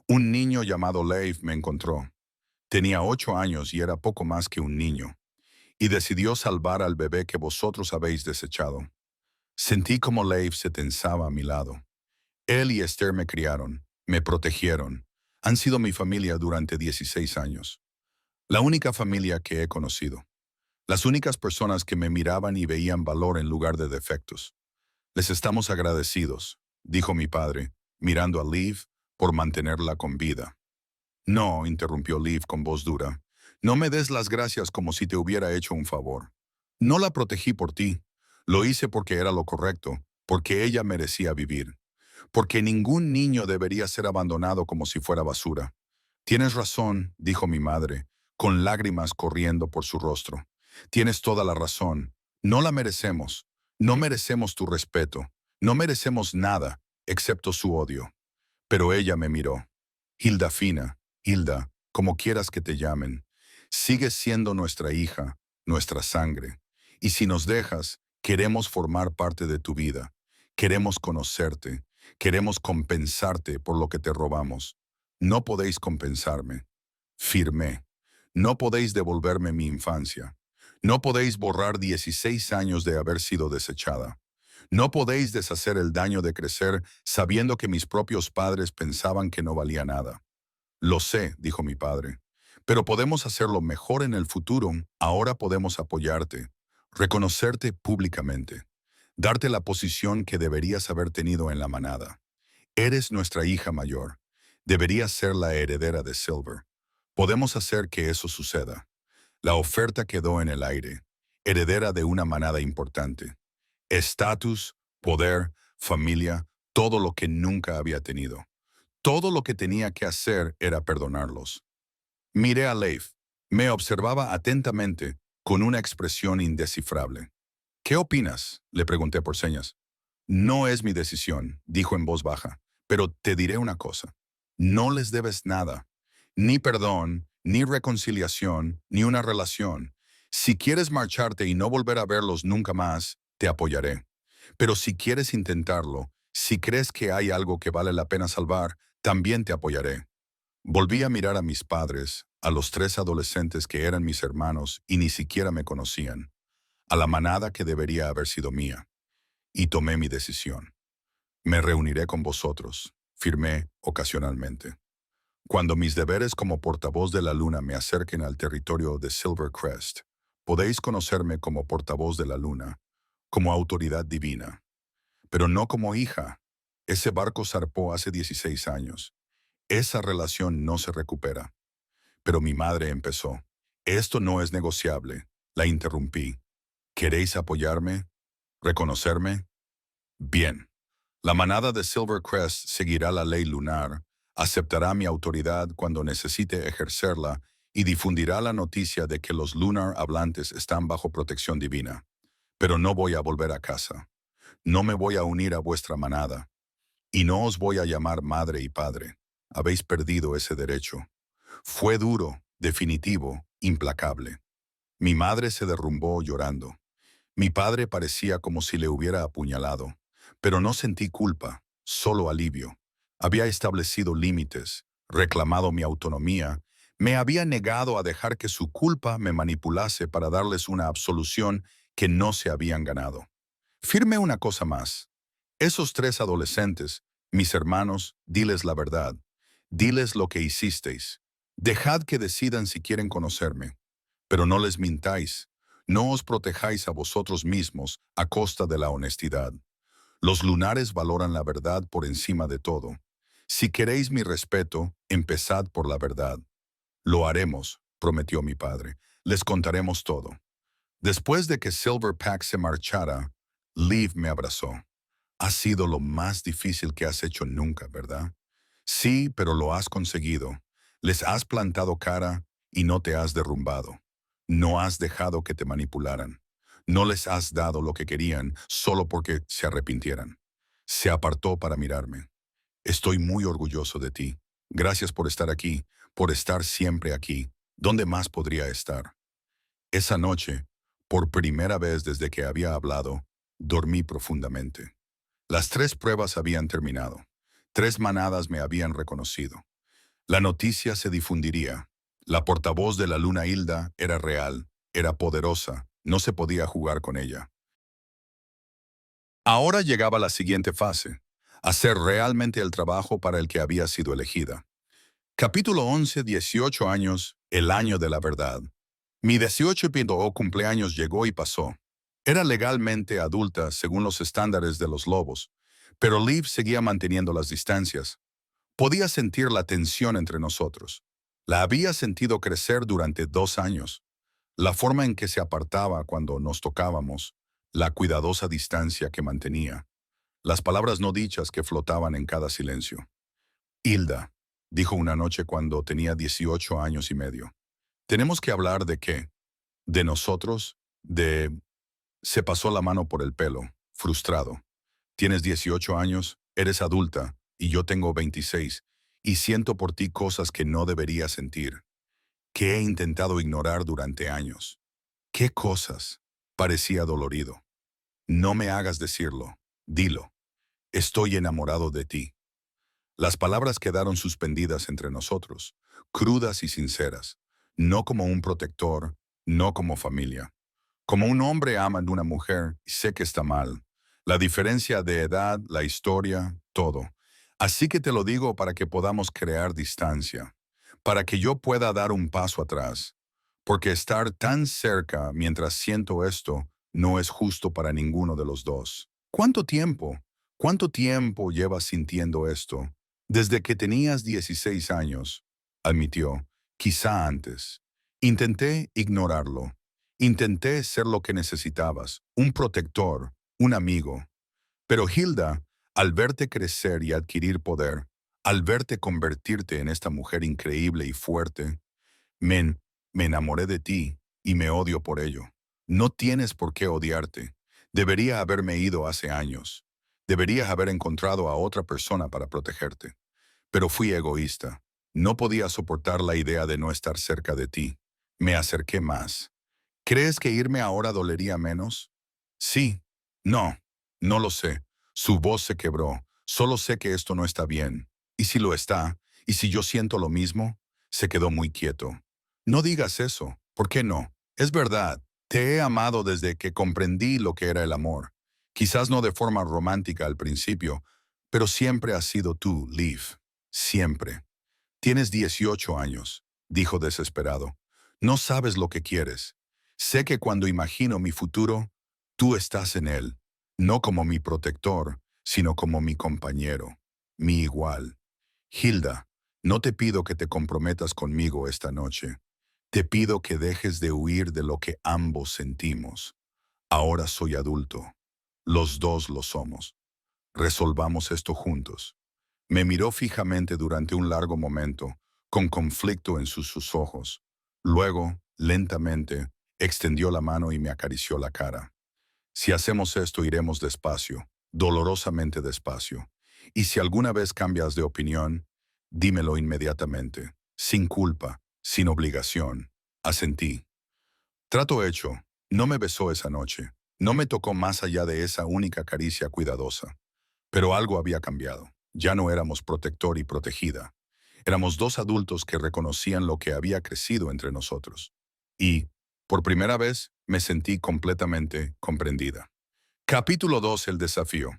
Un niño llamado Leif me encontró. Tenía 8 años y era poco más que un niño. Y decidió salvar al bebé que vosotros habéis desechado. Sentí como Leif se tensaba a mi lado. Él y Esther me criaron, me protegieron. Han sido mi familia durante 16 años. La única familia que he conocido. Las únicas personas que me miraban y veían valor en lugar de defectos. Les estamos agradecidos, dijo mi padre, mirando a Liv, por mantenerla con vida. No, interrumpió Liv con voz dura. No me des las gracias como si te hubiera hecho un favor. No la protegí por ti. Lo hice porque era lo correcto, porque ella merecía vivir. Porque ningún niño debería ser abandonado como si fuera basura. Tienes razón, dijo mi madre, con lágrimas corriendo por su rostro. Tienes toda la razón. No la merecemos. No merecemos tu respeto. No merecemos nada, excepto su odio. Pero ella me miró. Hilda Fina, Hilda, como quieras que te llamen, sigues siendo nuestra hija, nuestra sangre. Y si nos dejas, queremos formar parte de tu vida. Queremos conocerte. Queremos compensarte por lo que te robamos. No podéis compensarme. Firmé. No podéis devolverme mi infancia. No podéis borrar 16 años de haber sido desechada. No podéis deshacer el daño de crecer sabiendo que mis propios padres pensaban que no valía nada. Lo sé, dijo mi padre, pero podemos hacerlo mejor en el futuro. Ahora podemos apoyarte, reconocerte públicamente, darte la posición que deberías haber tenido en la manada. Eres nuestra hija mayor. Deberías ser la heredera de Silver. Podemos hacer que eso suceda. La oferta quedó en el aire. Heredera de una manada importante. Estatus, poder, familia, todo lo que nunca había tenido. Todo lo que tenía que hacer era perdonarlos. Miré a Leif. Me observaba atentamente, con una expresión indescifrable. ¿Qué opinas?, le pregunté por señas. No es mi decisión, dijo en voz baja, pero te diré una cosa. No les debes nada, ni perdón, ni reconciliación, ni una relación. Si quieres marcharte y no volver a verlos nunca más, te apoyaré. Pero si quieres intentarlo, si crees que hay algo que vale la pena salvar, también te apoyaré. Volví a mirar a mis padres, a los 3 adolescentes que eran mis hermanos y ni siquiera me conocían, a la manada que debería haber sido mía, y tomé mi decisión. Me reuniré con vosotros, firmé ocasionalmente. Cuando mis deberes como portavoz de la luna me acerquen al territorio de Silvercrest, podéis conocerme como portavoz de la luna, como autoridad divina, pero no como hija. Ese barco zarpó hace 16 años. Esa relación no se recupera. Pero mi madre empezó. Esto no es negociable. La interrumpí. ¿Queréis apoyarme? ¿Reconocerme? Bien. La manada de Silvercrest seguirá la ley lunar, aceptará mi autoridad cuando necesite ejercerla y difundirá la noticia de que los lunar hablantes están bajo protección divina. Pero no voy a volver a casa. No me voy a unir a vuestra manada. Y no os voy a llamar madre y padre. Habéis perdido ese derecho. Fue duro, definitivo, implacable. Mi madre se derrumbó llorando. Mi padre parecía como si le hubiera apuñalado, pero no sentí culpa, solo alivio. Había establecido límites, reclamado mi autonomía, me había negado a dejar que su culpa me manipulase para darles una absolución que no se habían ganado. Firme una cosa más. Esos 3 adolescentes, mis hermanos, diles la verdad. Diles lo que hicisteis. Dejad que decidan si quieren conocerme. Pero no les mintáis. No os protejáis a vosotros mismos a costa de la honestidad. Los lunares valoran la verdad por encima de todo. Si queréis mi respeto, empezad por la verdad. Lo haremos, prometió mi padre. Les contaremos todo. Después de que Silverpack se marchara, Liv me abrazó. Ha sido lo más difícil que has hecho nunca, ¿verdad? Sí, pero lo has conseguido. Les has plantado cara y no te has derrumbado. No has dejado que te manipularan. No les has dado lo que querían solo porque se arrepintieran. Se apartó para mirarme. Estoy muy orgulloso de ti. Gracias por estar aquí, por estar siempre aquí. ¿Dónde más podría estar? Esa noche, por primera vez desde que había hablado, dormí profundamente. Las 3 pruebas habían terminado. 3 manadas me habían reconocido. La noticia se difundiría. La portavoz de la luna Hilda era real, era poderosa, no se podía jugar con ella. Ahora llegaba la siguiente fase, hacer realmente el trabajo para el que había sido elegida. Capítulo 11, 18 años, el año de la verdad. Mi 18 cumpleaños llegó y pasó. Era legalmente adulta según los estándares de los lobos, pero Liv seguía manteniendo las distancias. Podía sentir la tensión entre nosotros. La había sentido crecer durante 2 años. La forma en que se apartaba cuando nos tocábamos, la cuidadosa distancia que mantenía, las palabras no dichas que flotaban en cada silencio. Hilda, dijo una noche cuando tenía 18 años y medio. ¿Tenemos que hablar de qué? ¿De nosotros? ¿De...? Se pasó la mano por el pelo, frustrado. Tienes 18 años, eres adulta, y yo tengo 26, y siento por ti cosas que no debería sentir, que he intentado ignorar durante años. ¿Qué cosas? Parecía dolorido. No me hagas decirlo, dilo. Estoy enamorado de ti. Las palabras quedaron suspendidas entre nosotros, crudas y sinceras, no como un protector, no como familia. Como un hombre ama a una mujer, sé que está mal. La diferencia de edad, la historia, todo. Así que te lo digo para que podamos crear distancia, para que yo pueda dar un paso atrás. Porque estar tan cerca mientras siento esto No es justo para ninguno de los dos. ¿Cuánto tiempo? ¿Cuánto tiempo llevas sintiendo esto? Desde que tenías 16 años, admitió, quizá antes. Intenté ignorarlo. Intenté ser lo que necesitabas, un protector, un amigo. Pero Hilda, al verte crecer y adquirir poder, al verte convertirte en esta mujer increíble y fuerte, men, me enamoré de ti y me odio por ello. No tienes por qué odiarte. Debería haberme ido hace años. Deberías haber encontrado a otra persona para protegerte. Pero fui egoísta. No podía soportar la idea de no estar cerca de ti. Me acerqué más. ¿Crees que irme ahora dolería menos? Sí. No. No lo sé. Su voz se quebró. Solo sé que esto no está bien. ¿Y si lo está? ¿Y si yo siento lo mismo? Se quedó muy quieto. No digas eso. ¿Por qué no? Es verdad. Te he amado desde que comprendí lo que era el amor. Quizás no de forma romántica al principio, pero siempre has sido tú, Liv. Siempre. Tienes 18 años, dijo desesperado. No sabes lo que quieres. Sé que cuando imagino mi futuro, tú estás en él, no como mi protector, sino como mi compañero, mi igual. Hilda, no te pido que te comprometas conmigo esta noche. Te pido que dejes de huir de lo que ambos sentimos. Ahora soy adulto. Los dos lo somos. Resolvamos esto juntos. Me miró fijamente durante un largo momento, con conflicto en sus ojos. Luego, lentamente, extendió la mano y me acarició la cara. Si hacemos esto, iremos despacio, dolorosamente despacio. Y si alguna vez cambias de opinión, dímelo inmediatamente, sin culpa, sin obligación. Asentí. Trato hecho. No me besó esa noche. No me tocó más allá de esa única caricia cuidadosa. Pero algo había cambiado. Ya no éramos protector y protegida. Éramos dos adultos que reconocían lo que había crecido entre nosotros. Y, por primera vez, me sentí completamente comprendida. Capítulo 2. El desafío.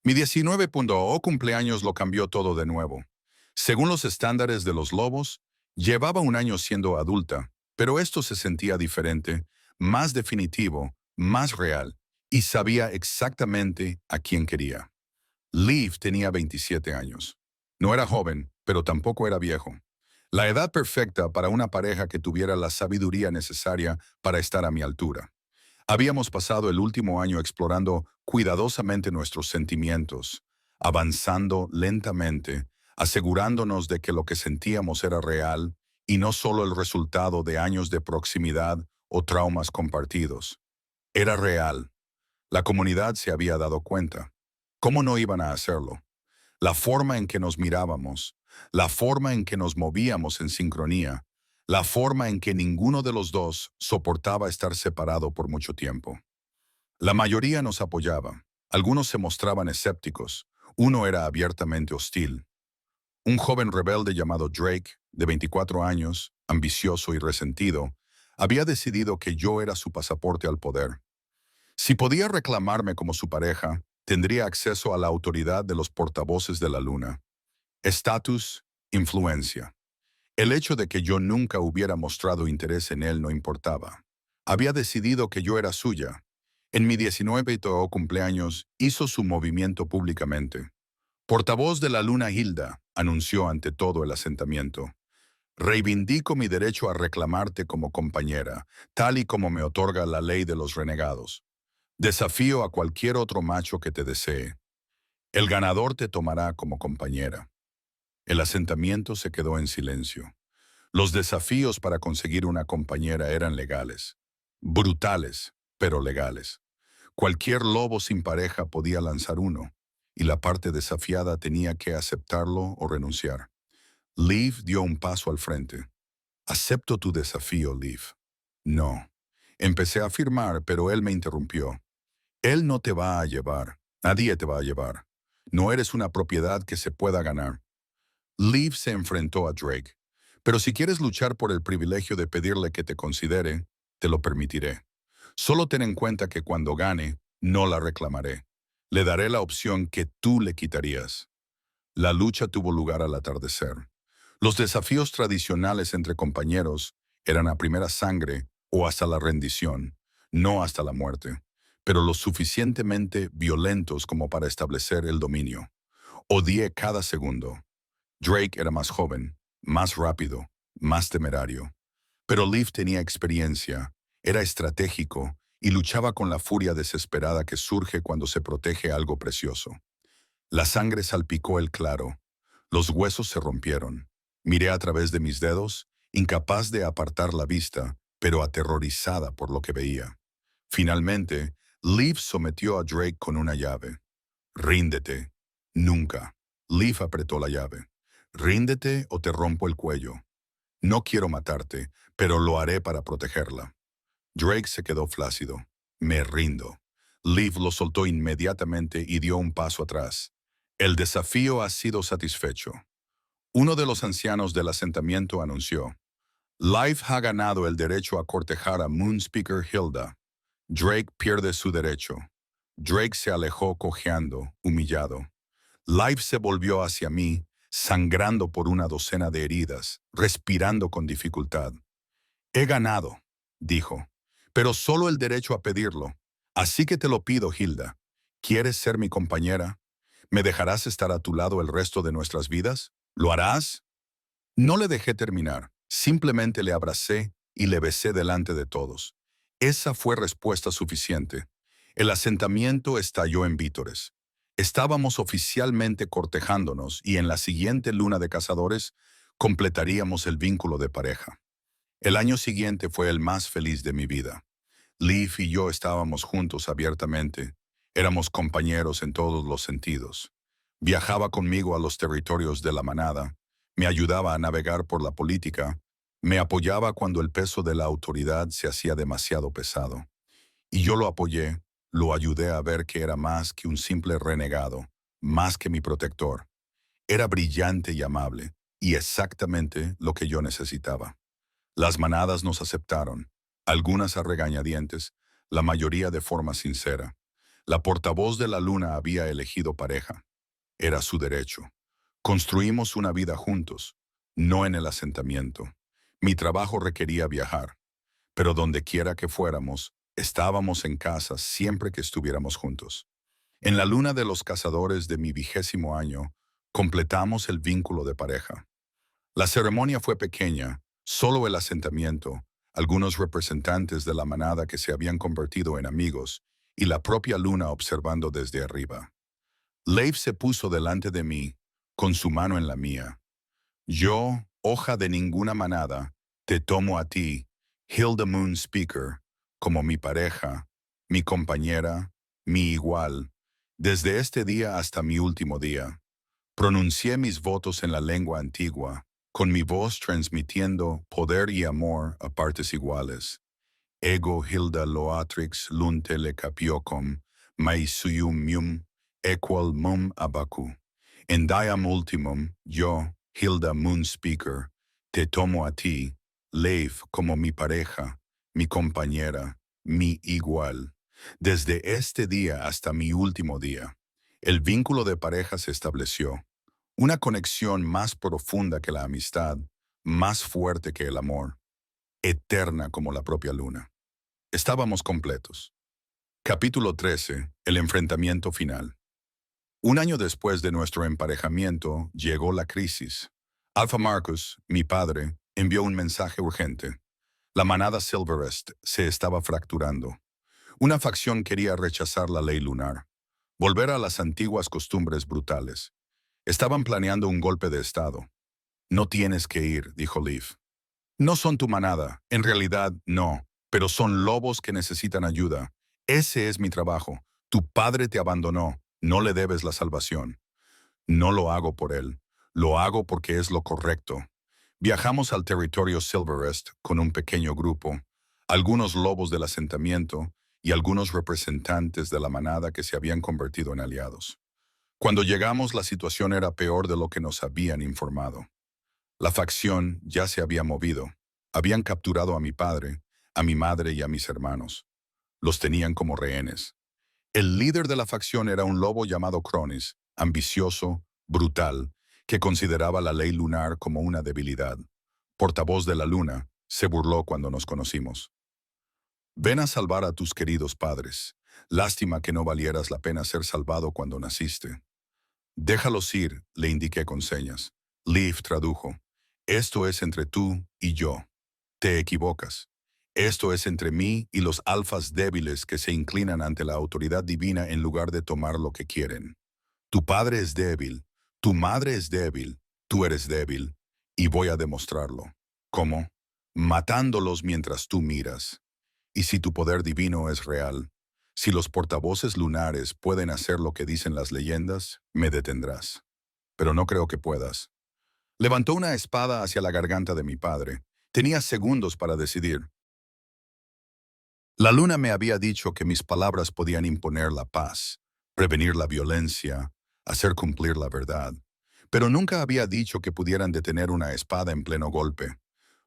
Mi 19.0 cumpleaños lo cambió todo de nuevo. Según los estándares de los lobos, llevaba un año siendo adulta, pero esto se sentía diferente, más definitivo, más real, y sabía exactamente a quién quería. Liv tenía 27 años. No era joven, pero tampoco era viejo. La edad perfecta para una pareja que tuviera la sabiduría necesaria para estar a mi altura. Habíamos pasado el último año explorando cuidadosamente nuestros sentimientos, avanzando lentamente, asegurándonos de que lo que sentíamos era real y no solo el resultado de años de proximidad o traumas compartidos. Era real. La comunidad se había dado cuenta. ¿Cómo no iban a hacerlo? La forma en que nos mirábamos, la forma en que nos movíamos en sincronía, la forma en que ninguno de los dos soportaba estar separado por mucho tiempo. La mayoría nos apoyaba, algunos se mostraban escépticos, uno era abiertamente hostil. Un joven rebelde llamado Drake, de 24 años, ambicioso y resentido, había decidido que yo era su pasaporte al poder. Si podía reclamarme como su pareja, tendría acceso a la autoridad de los portavoces de la luna. Estatus, influencia. El hecho de que yo nunca hubiera mostrado interés en él no importaba. Había decidido que yo era suya. En mi 19º cumpleaños hizo su movimiento públicamente. Portavoz de la luna Hilda, anunció ante todo el asentamiento. Reivindico mi derecho a reclamarte como compañera, tal y como me otorga la ley de los renegados. Desafío a cualquier otro macho que te desee. El ganador te tomará como compañera. El asentamiento se quedó en silencio. Los desafíos para conseguir una compañera eran legales. Brutales, pero legales. Cualquier lobo sin pareja podía lanzar uno, y la parte desafiada tenía que aceptarlo o renunciar. Liv dio un paso al frente. Acepto tu desafío, Liv. No. Empecé a afirmar, pero él me interrumpió. Él no te va a llevar. Nadie te va a llevar. No eres una propiedad que se pueda ganar. Liv se enfrentó a Drake. Pero si quieres luchar por el privilegio de pedirle que te considere, te lo permitiré. Solo ten en cuenta que cuando gane, no la reclamaré. Le daré la opción que tú le quitarías. La lucha tuvo lugar al atardecer. Los desafíos tradicionales entre compañeros eran a primera sangre o hasta la rendición, no hasta la muerte. pero lo suficientemente violentos como para establecer el dominio. Odié cada segundo. Drake era más joven, más rápido, más temerario. Pero Leaf tenía experiencia, era estratégico y luchaba con la furia desesperada que surge cuando se protege algo precioso. La sangre salpicó el claro. Los huesos se rompieron. Miré a través de mis dedos, incapaz de apartar la vista, pero aterrorizada por lo que veía. Finalmente, Leaf sometió a Drake con una llave. Ríndete. Nunca. Leaf apretó la llave. Ríndete o te rompo el cuello. No quiero matarte, pero lo haré para protegerla. Drake se quedó flácido. Me rindo. Leaf lo soltó inmediatamente y dio un paso atrás. El desafío ha sido satisfecho. Uno de los ancianos del asentamiento anunció: Leif ha ganado el derecho a cortejar a Moonspeaker Hilda. Drake pierde su derecho. Drake se alejó cojeando, humillado. Leif se volvió hacia mí, sangrando por una docena de heridas, respirando con dificultad. He ganado, dijo, pero solo el derecho a pedirlo. Así que te lo pido, Hilda. ¿Quieres ser mi compañera? ¿Me dejarás estar a tu lado el resto de nuestras vidas? ¿Lo harás? No le dejé terminar, simplemente le abracé y le besé delante de todos. Esa fue respuesta suficiente. El asentamiento estalló en vítores. Estábamos oficialmente cortejándonos y en la siguiente luna de cazadores completaríamos el vínculo de pareja. El año siguiente fue el más feliz de mi vida. Leaf y yo estábamos juntos abiertamente. Éramos compañeros en todos los sentidos. Viajaba conmigo a los territorios de la manada, me ayudaba a navegar por la política, me apoyaba cuando el peso de la autoridad se hacía demasiado pesado. Y yo lo apoyé, lo ayudé a ver que era más que un simple renegado, más que mi protector. Era brillante y amable, y exactamente lo que yo necesitaba. Las manadas nos aceptaron, algunas a regañadientes, la mayoría de forma sincera. La portavoz de la luna había elegido pareja. Era su derecho. Construimos una vida juntos, no en el asentamiento. Mi trabajo requería viajar, pero donde quiera que fuéramos, estábamos en casa siempre que estuviéramos juntos. En la luna de los cazadores de mi 20º año, completamos el vínculo de pareja. La ceremonia fue pequeña, solo el asentamiento, algunos representantes de la manada que se habían convertido en amigos, y la propia luna observando desde arriba. Leif se puso delante de mí, con su mano en la mía. Yo, hoja de ninguna manada, te tomo a ti, Hilda Moonspeaker, como mi pareja, mi compañera, mi igual, desde este día hasta mi último día. Pronuncié mis votos en la lengua antigua, con mi voz transmitiendo poder y amor a partes iguales. Ego Hilda Loatrix luntele capiocum, maisuyum mium, equal mum abacu. En diam ultimum, yo, Hilda Moonspeaker, te tomo a ti, Leif, como mi pareja, mi compañera, mi igual. Desde este día hasta mi último día, el vínculo de pareja se estableció. Una conexión más profunda que la amistad, más fuerte que el amor, eterna como la propia luna. Estábamos completos. Capítulo 13. El enfrentamiento final. Un año después de nuestro emparejamiento, llegó la crisis. Alpha Marcus, mi padre, envió un mensaje urgente. La manada Silverest se estaba fracturando. Una facción quería rechazar la ley lunar, volver a las antiguas costumbres brutales. Estaban planeando un golpe de estado. No tienes que ir, dijo Leaf. No son tu manada, en realidad no, pero son lobos que necesitan ayuda. Ese es mi trabajo. Tu padre te abandonó, no le debes la salvación. No lo hago por él, lo hago porque es lo correcto. Viajamos al territorio Silverest con un pequeño grupo, algunos lobos del asentamiento y algunos representantes de la manada que se habían convertido en aliados. Cuando llegamos, la situación era peor de lo que nos habían informado. La facción ya se había movido. Habían capturado a mi padre, a mi madre y a mis hermanos. Los tenían como rehenes. El líder de la facción era un lobo llamado Cronis, ambicioso, brutal, que consideraba la ley lunar como una debilidad. Portavoz de la luna, se burló cuando nos conocimos. Ven a salvar a tus queridos padres. Lástima que no valieras la pena ser salvado cuando naciste. Déjalos ir, le indiqué con señas. Leaf tradujo. Esto es entre tú y yo. Te equivocas. Esto es entre mí y los alfas débiles que se inclinan ante la autoridad divina en lugar de tomar lo que quieren. Tu padre es débil, tu madre es débil, tú eres débil, y voy a demostrarlo. ¿Cómo? Matándolos mientras tú miras. Y si tu poder divino es real, si los portavoces lunares pueden hacer lo que dicen las leyendas, me detendrás. Pero no creo que puedas. Levantó una espada hacia la garganta de mi padre. Tenía segundos para decidir. La luna me había dicho que mis palabras podían imponer la paz, prevenir la violencia, hacer cumplir la verdad. Pero nunca había dicho que pudieran detener una espada en pleno golpe.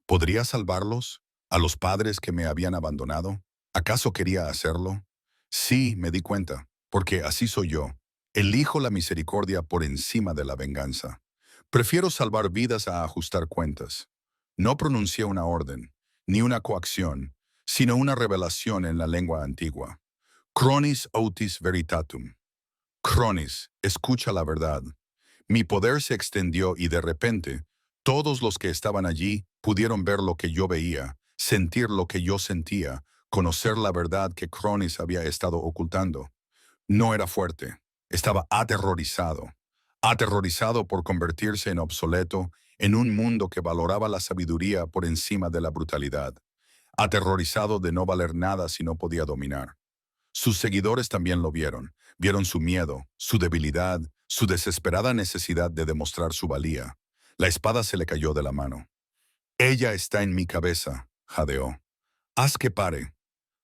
¿Podría salvarlos? ¿A los padres que me habían abandonado? ¿Acaso quería hacerlo? Sí, me di cuenta, porque así soy yo. Elijo la misericordia por encima de la venganza. Prefiero salvar vidas a ajustar cuentas. No pronuncié una orden, ni una coacción, sino una revelación en la lengua antigua. Chronis autis veritatum. Chronis, escucha la verdad. Mi poder se extendió y de repente, todos los que estaban allí pudieron ver lo que yo veía, sentir lo que yo sentía, conocer la verdad que Chronis había estado ocultando. No era fuerte, estaba aterrorizado. Aterrorizado por convertirse en obsoleto en un mundo que valoraba la sabiduría por encima de la brutalidad. Aterrorizado de no valer nada si no podía dominar. Sus seguidores también lo vieron su miedo, su debilidad, su desesperada necesidad de demostrar su valía. La espada se le cayó de la mano. Ella está en mi cabeza, jadeó. Haz que pare.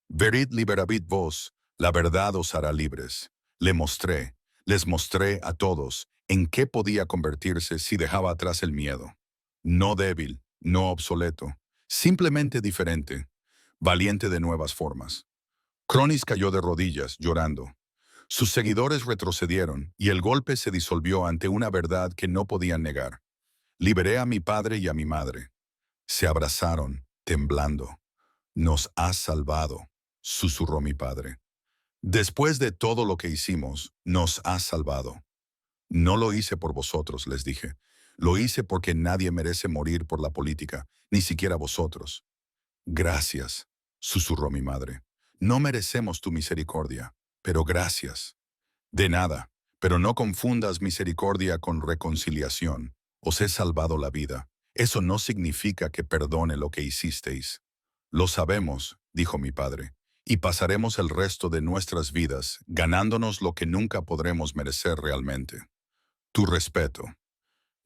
Verid liberabit vos, la verdad os hará libres. Les mostré a todos en qué podía convertirse si dejaba atrás el miedo. No débil, no obsoleto, simplemente diferente, valiente de nuevas formas. Cronis cayó de rodillas, llorando. Sus seguidores retrocedieron y el golpe se disolvió ante una verdad que no podían negar. Liberé a mi padre y a mi madre. Se abrazaron, temblando. Nos has salvado, susurró mi padre. Después de todo lo que hicimos, nos has salvado. No lo hice por vosotros, les dije. Lo hice porque nadie merece morir por la política, ni siquiera vosotros. Gracias, susurró mi madre. No merecemos tu misericordia, pero gracias. De nada, pero no confundas misericordia con reconciliación. Os he salvado la vida. Eso no significa que perdone lo que hicisteis. Lo sabemos, dijo mi padre, y pasaremos el resto de nuestras vidas ganándonos lo que nunca podremos merecer realmente. Tu respeto.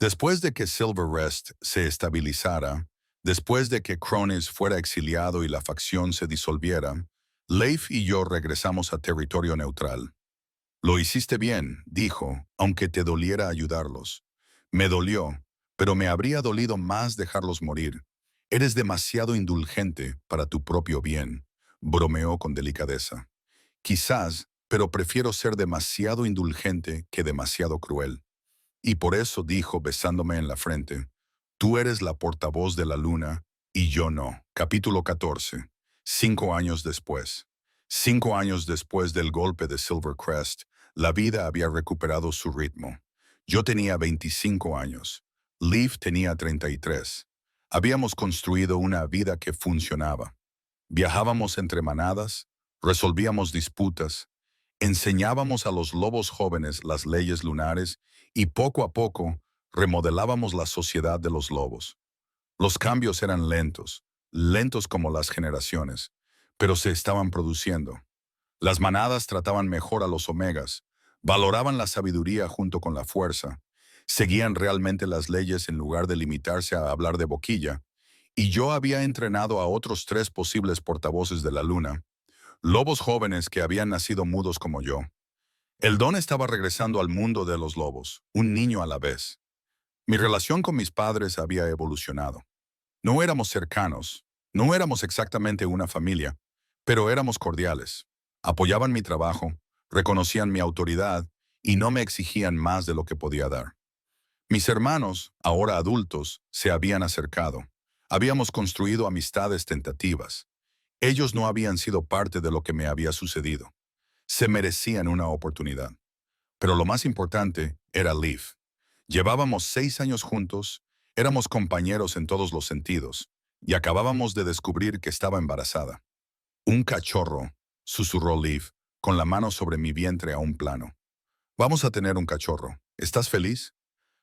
Después de que Silver Rest se estabilizara, después de que Cronis fuera exiliado y la facción se disolviera, Leif y yo regresamos a territorio neutral. Lo hiciste bien, dijo, aunque te doliera ayudarlos. Me dolió, pero me habría dolido más dejarlos morir. Eres demasiado indulgente para tu propio bien, bromeó con delicadeza. Quizás, pero prefiero ser demasiado indulgente que demasiado cruel. Y por eso dijo, besándome en la frente, tú eres la portavoz de la luna y yo no. Capítulo 14. 5 años después. 5 años después del golpe de Silvercrest, la vida había recuperado su ritmo. Yo tenía 25 años. Leaf tenía 33. Habíamos construido una vida que funcionaba. Viajábamos entre manadas, resolvíamos disputas, enseñábamos a los lobos jóvenes las leyes lunares y poco a poco remodelábamos la sociedad de los lobos. Los cambios eran lentos, lentos como las generaciones, pero se estaban produciendo. Las manadas trataban mejor a los omegas, valoraban la sabiduría junto con la fuerza, seguían realmente las leyes en lugar de limitarse a hablar de boquilla, y yo había entrenado a otros 3 posibles portavoces de la luna, lobos jóvenes que habían nacido mudos como yo. El don estaba regresando al mundo de los lobos, un niño a la vez. Mi relación con mis padres había evolucionado. No éramos cercanos, no éramos exactamente una familia, pero éramos cordiales. Apoyaban mi trabajo, reconocían mi autoridad y no me exigían más de lo que podía dar. Mis hermanos, ahora adultos, se habían acercado. Habíamos construido amistades tentativas. Ellos no habían sido parte de lo que me había sucedido. Se merecían una oportunidad. Pero lo más importante era Liv. Llevábamos 6 años juntos, éramos compañeros en todos los sentidos, y acabábamos de descubrir que estaba embarazada. Un cachorro, susurró Liv, con la mano sobre mi vientre a un plano. Vamos a tener un cachorro. ¿Estás feliz?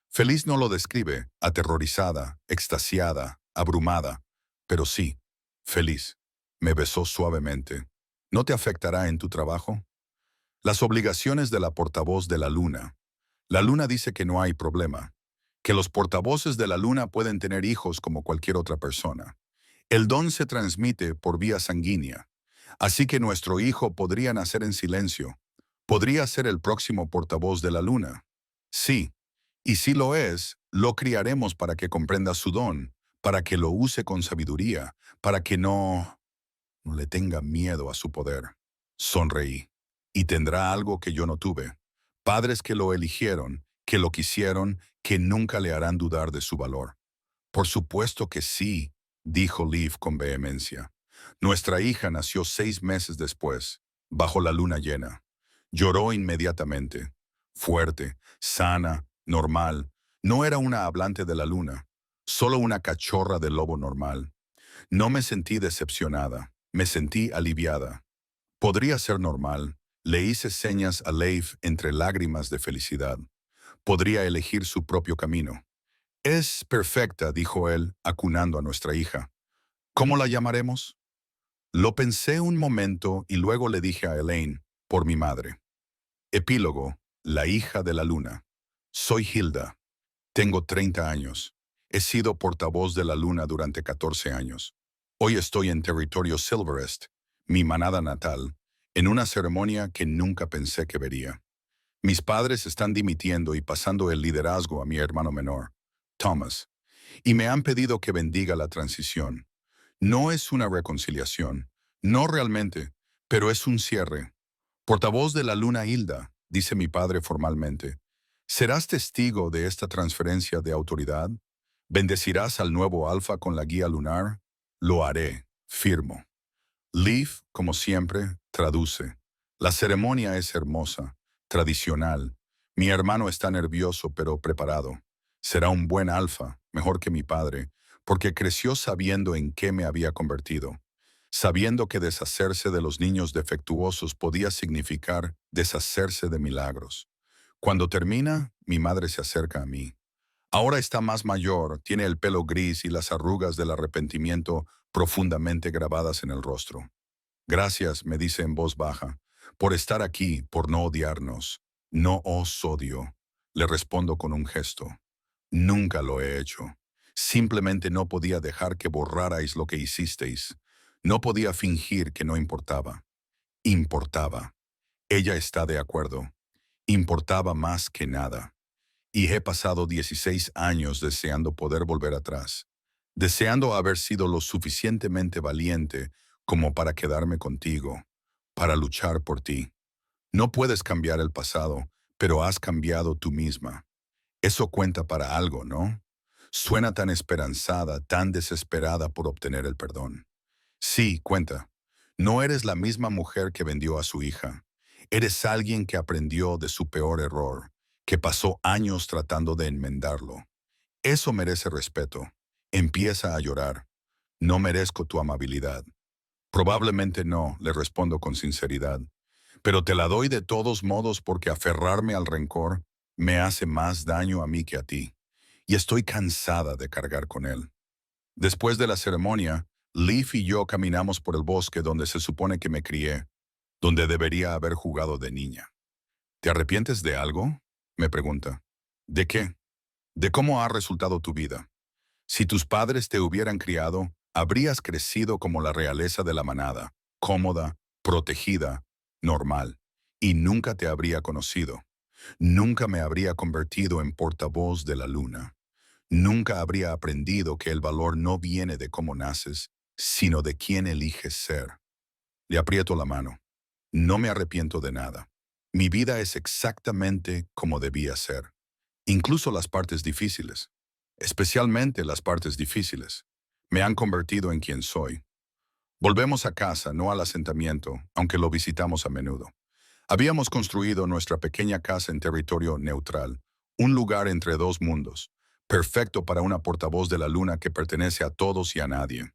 Feliz no lo describe, aterrorizada, extasiada, abrumada, pero sí, feliz. Me besó suavemente. ¿No te afectará en tu trabajo? Las obligaciones de la portavoz de la luna. La luna dice que no hay problema, que los portavoces de la luna pueden tener hijos como cualquier otra persona. El don se transmite por vía sanguínea, así que nuestro hijo podría nacer en silencio. Podría ser el próximo portavoz de la luna. Sí, y si lo es, lo criaremos para que comprenda su don, para que lo use con sabiduría, para que no le tenga miedo a su poder. Sonreí. Y tendrá algo que yo no tuve. Padres que lo eligieron, que lo quisieron, que nunca le harán dudar de su valor. Por supuesto que sí, dijo Liv con vehemencia. Nuestra hija nació 6 meses después, bajo la luna llena. Lloró inmediatamente. Fuerte, sana, normal. No era una hablante de la luna, solo una cachorra de lobo normal. No me sentí decepcionada, me sentí aliviada. Podría ser normal. Le hice señas a Leif entre lágrimas de felicidad. Podría elegir su propio camino. Es perfecta, dijo él, acunando a nuestra hija. ¿Cómo la llamaremos? Lo pensé un momento y luego le dije a Elaine, por mi madre. Epílogo, la hija de la luna. Soy Hilda. Tengo 30 años. He sido portavoz de la luna durante 14 años. Hoy estoy en territorio Silverest, mi manada natal, en una ceremonia que nunca pensé que vería. Mis padres están dimitiendo y pasando el liderazgo a mi hermano menor, Thomas, y me han pedido que bendiga la transición. No es una reconciliación, no realmente, pero es un cierre. Portavoz de la luna Hilda, dice mi padre formalmente, ¿serás testigo de esta transferencia de autoridad? ¿Bendecirás al nuevo alfa con la guía lunar? Lo haré, firmo. Liv, como siempre, traduce. La ceremonia es hermosa, tradicional. Mi hermano está nervioso pero preparado. Será un buen alfa, mejor que mi padre, porque creció sabiendo en qué me había convertido, sabiendo que deshacerse de los niños defectuosos podía significar deshacerse de milagros. Cuando termina, mi madre se acerca a mí. Ahora está más mayor, tiene el pelo gris y las arrugas del arrepentimiento profundamente grabadas en el rostro. Gracias, me dice en voz baja, por estar aquí, por no odiarnos. No os odio. Le respondo con un gesto. Nunca lo he hecho. Simplemente no podía dejar que borrarais lo que hicisteis. No podía fingir que no importaba. Importaba. Ella está de acuerdo. Importaba más que nada. Y he pasado 16 años deseando poder volver atrás, deseando haber sido lo suficientemente valiente como para quedarme contigo, para luchar por ti. No puedes cambiar el pasado, pero has cambiado tú misma. Eso cuenta para algo, ¿no? Suena tan esperanzada, tan desesperada por obtener el perdón. Sí, cuenta. No eres la misma mujer que vendió a su hija. Eres alguien que aprendió de su peor error, que pasó años tratando de enmendarlo. Eso merece respeto. Empieza a llorar. No merezco tu amabilidad. Probablemente no, le respondo con sinceridad. Pero te la doy de todos modos porque aferrarme al rencor me hace más daño a mí que a ti. Y estoy cansada de cargar con él. Después de la ceremonia, Leaf y yo caminamos por el bosque donde se supone que me crié, donde debería haber jugado de niña. ¿Te arrepientes de algo? Me pregunta. ¿De qué? De cómo ha resultado tu vida. Si tus padres te hubieran criado, habrías crecido como la realeza de la manada, cómoda, protegida, normal, y nunca te habría conocido. Nunca me habría convertido en portavoz de la luna. Nunca habría aprendido que el valor no viene de cómo naces, sino de quién eliges ser. Le aprieto la mano. No me arrepiento de nada. Mi vida es exactamente como debía ser. Incluso las partes difíciles. Especialmente las partes difíciles. Me han convertido en quien soy. Volvemos a casa, no al asentamiento, aunque lo visitamos a menudo. Habíamos construido nuestra pequeña casa en territorio neutral, un lugar entre dos mundos, perfecto para una portavoz de la luna que pertenece a todos y a nadie.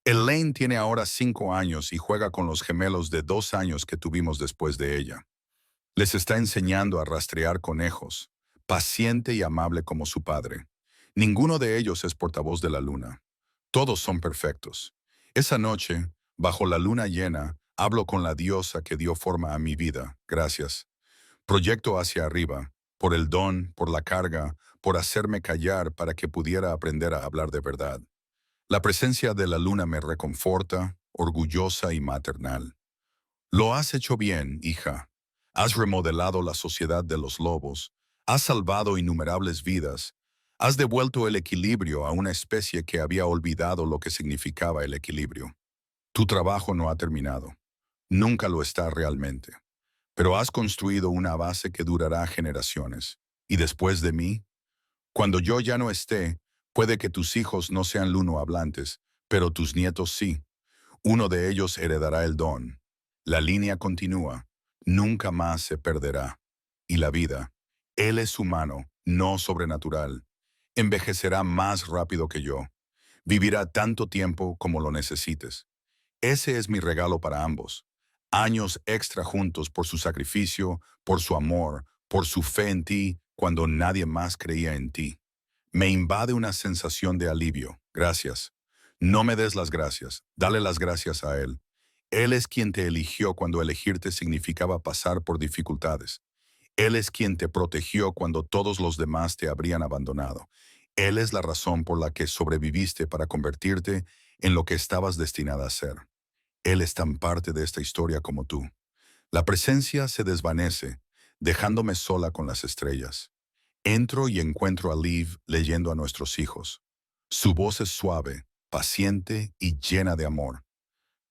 Elaine tiene ahora 5 años y juega con los gemelos de 2 años que tuvimos después de ella. Les está enseñando a rastrear conejos, paciente y amable como su padre. Ninguno de ellos es portavoz de la luna. Todos son perfectos. Esa noche, bajo la luna llena, hablo con la diosa que dio forma a mi vida. Gracias. Proyecto hacia arriba, por el don, por la carga, por hacerme callar para que pudiera aprender a hablar de verdad. La presencia de la luna me reconforta, orgullosa y maternal. Lo has hecho bien, hija. Has remodelado la sociedad de los lobos, has salvado innumerables vidas, has devuelto el equilibrio a una especie que había olvidado lo que significaba el equilibrio. Tu trabajo no ha terminado. Nunca lo está realmente. Pero has construido una base que durará generaciones. Y después de mí, cuando yo ya no esté, puede que tus hijos no sean luno-hablantes, pero tus nietos sí. Uno de ellos heredará el don. La línea continúa. Nunca más se perderá. Y la vida, él es humano, no sobrenatural. Envejecerá más rápido que yo. Vivirá tanto tiempo como lo necesites. Ese es mi regalo para ambos. Años extra juntos por su sacrificio, por su amor, por su fe en ti cuando nadie más creía en ti. Me invade una sensación de alivio. Gracias. No me des las gracias. Dale las gracias a Él. Él es quien te eligió cuando elegirte significaba pasar por dificultades. Él es quien te protegió cuando todos los demás te habrían abandonado. Él es la razón por la que sobreviviste para convertirte en lo que estabas destinada a ser. Él es tan parte de esta historia como tú. La presencia se desvanece, dejándome sola con las estrellas. Entro y encuentro a Liv leyendo a nuestros hijos. Su voz es suave, paciente y llena de amor.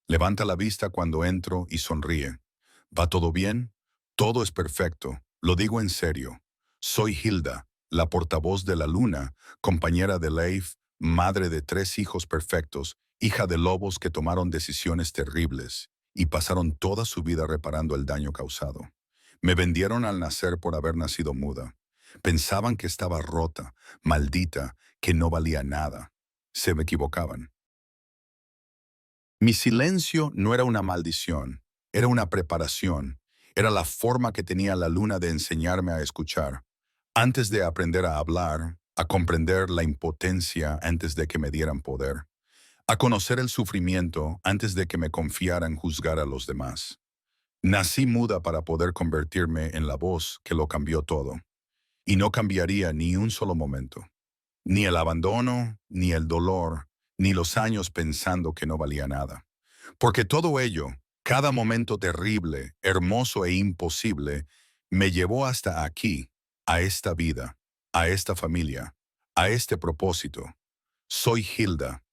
Levanta la vista cuando entro y sonríe. ¿Va todo bien? Todo es perfecto. Lo digo en serio. Soy Hilda, la portavoz de la luna, compañera de Leif, madre de 3 hijos perfectos, hija de lobos que tomaron decisiones terribles y pasaron toda su vida reparando el daño causado. Me vendieron al nacer por haber nacido muda. Pensaban que estaba rota, maldita, que no valía nada. Se me equivocaban. Mi silencio no era una maldición, era una preparación, era la forma que tenía la luna de enseñarme a escuchar. Antes de aprender a hablar, a comprender la impotencia antes de que me dieran poder, a conocer el sufrimiento antes de que me confiaran juzgar a los demás. Nací muda para poder convertirme en la voz que lo cambió todo, y no cambiaría ni un solo momento. Ni el abandono, ni el dolor, ni los años pensando que no valía nada. Porque todo ello, cada momento terrible, hermoso e imposible, me llevó hasta aquí, a esta vida, a esta familia, a este propósito. Soy Hilda,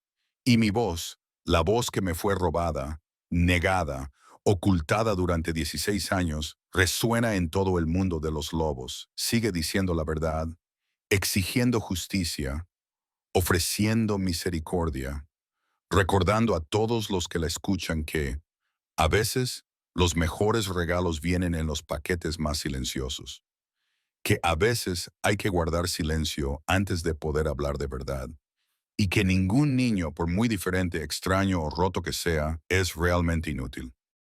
y mi voz, la voz que me fue robada, negada, ocultada durante 16 años, resuena en todo el mundo de los lobos. Sigue diciendo la verdad, exigiendo justicia, ofreciendo misericordia, recordando a todos los que la escuchan que, a veces, los mejores regalos vienen en los paquetes más silenciosos, que a veces hay que guardar silencio antes de poder hablar de verdad, y que ningún niño, por muy diferente, extraño o roto que sea, es realmente inútil.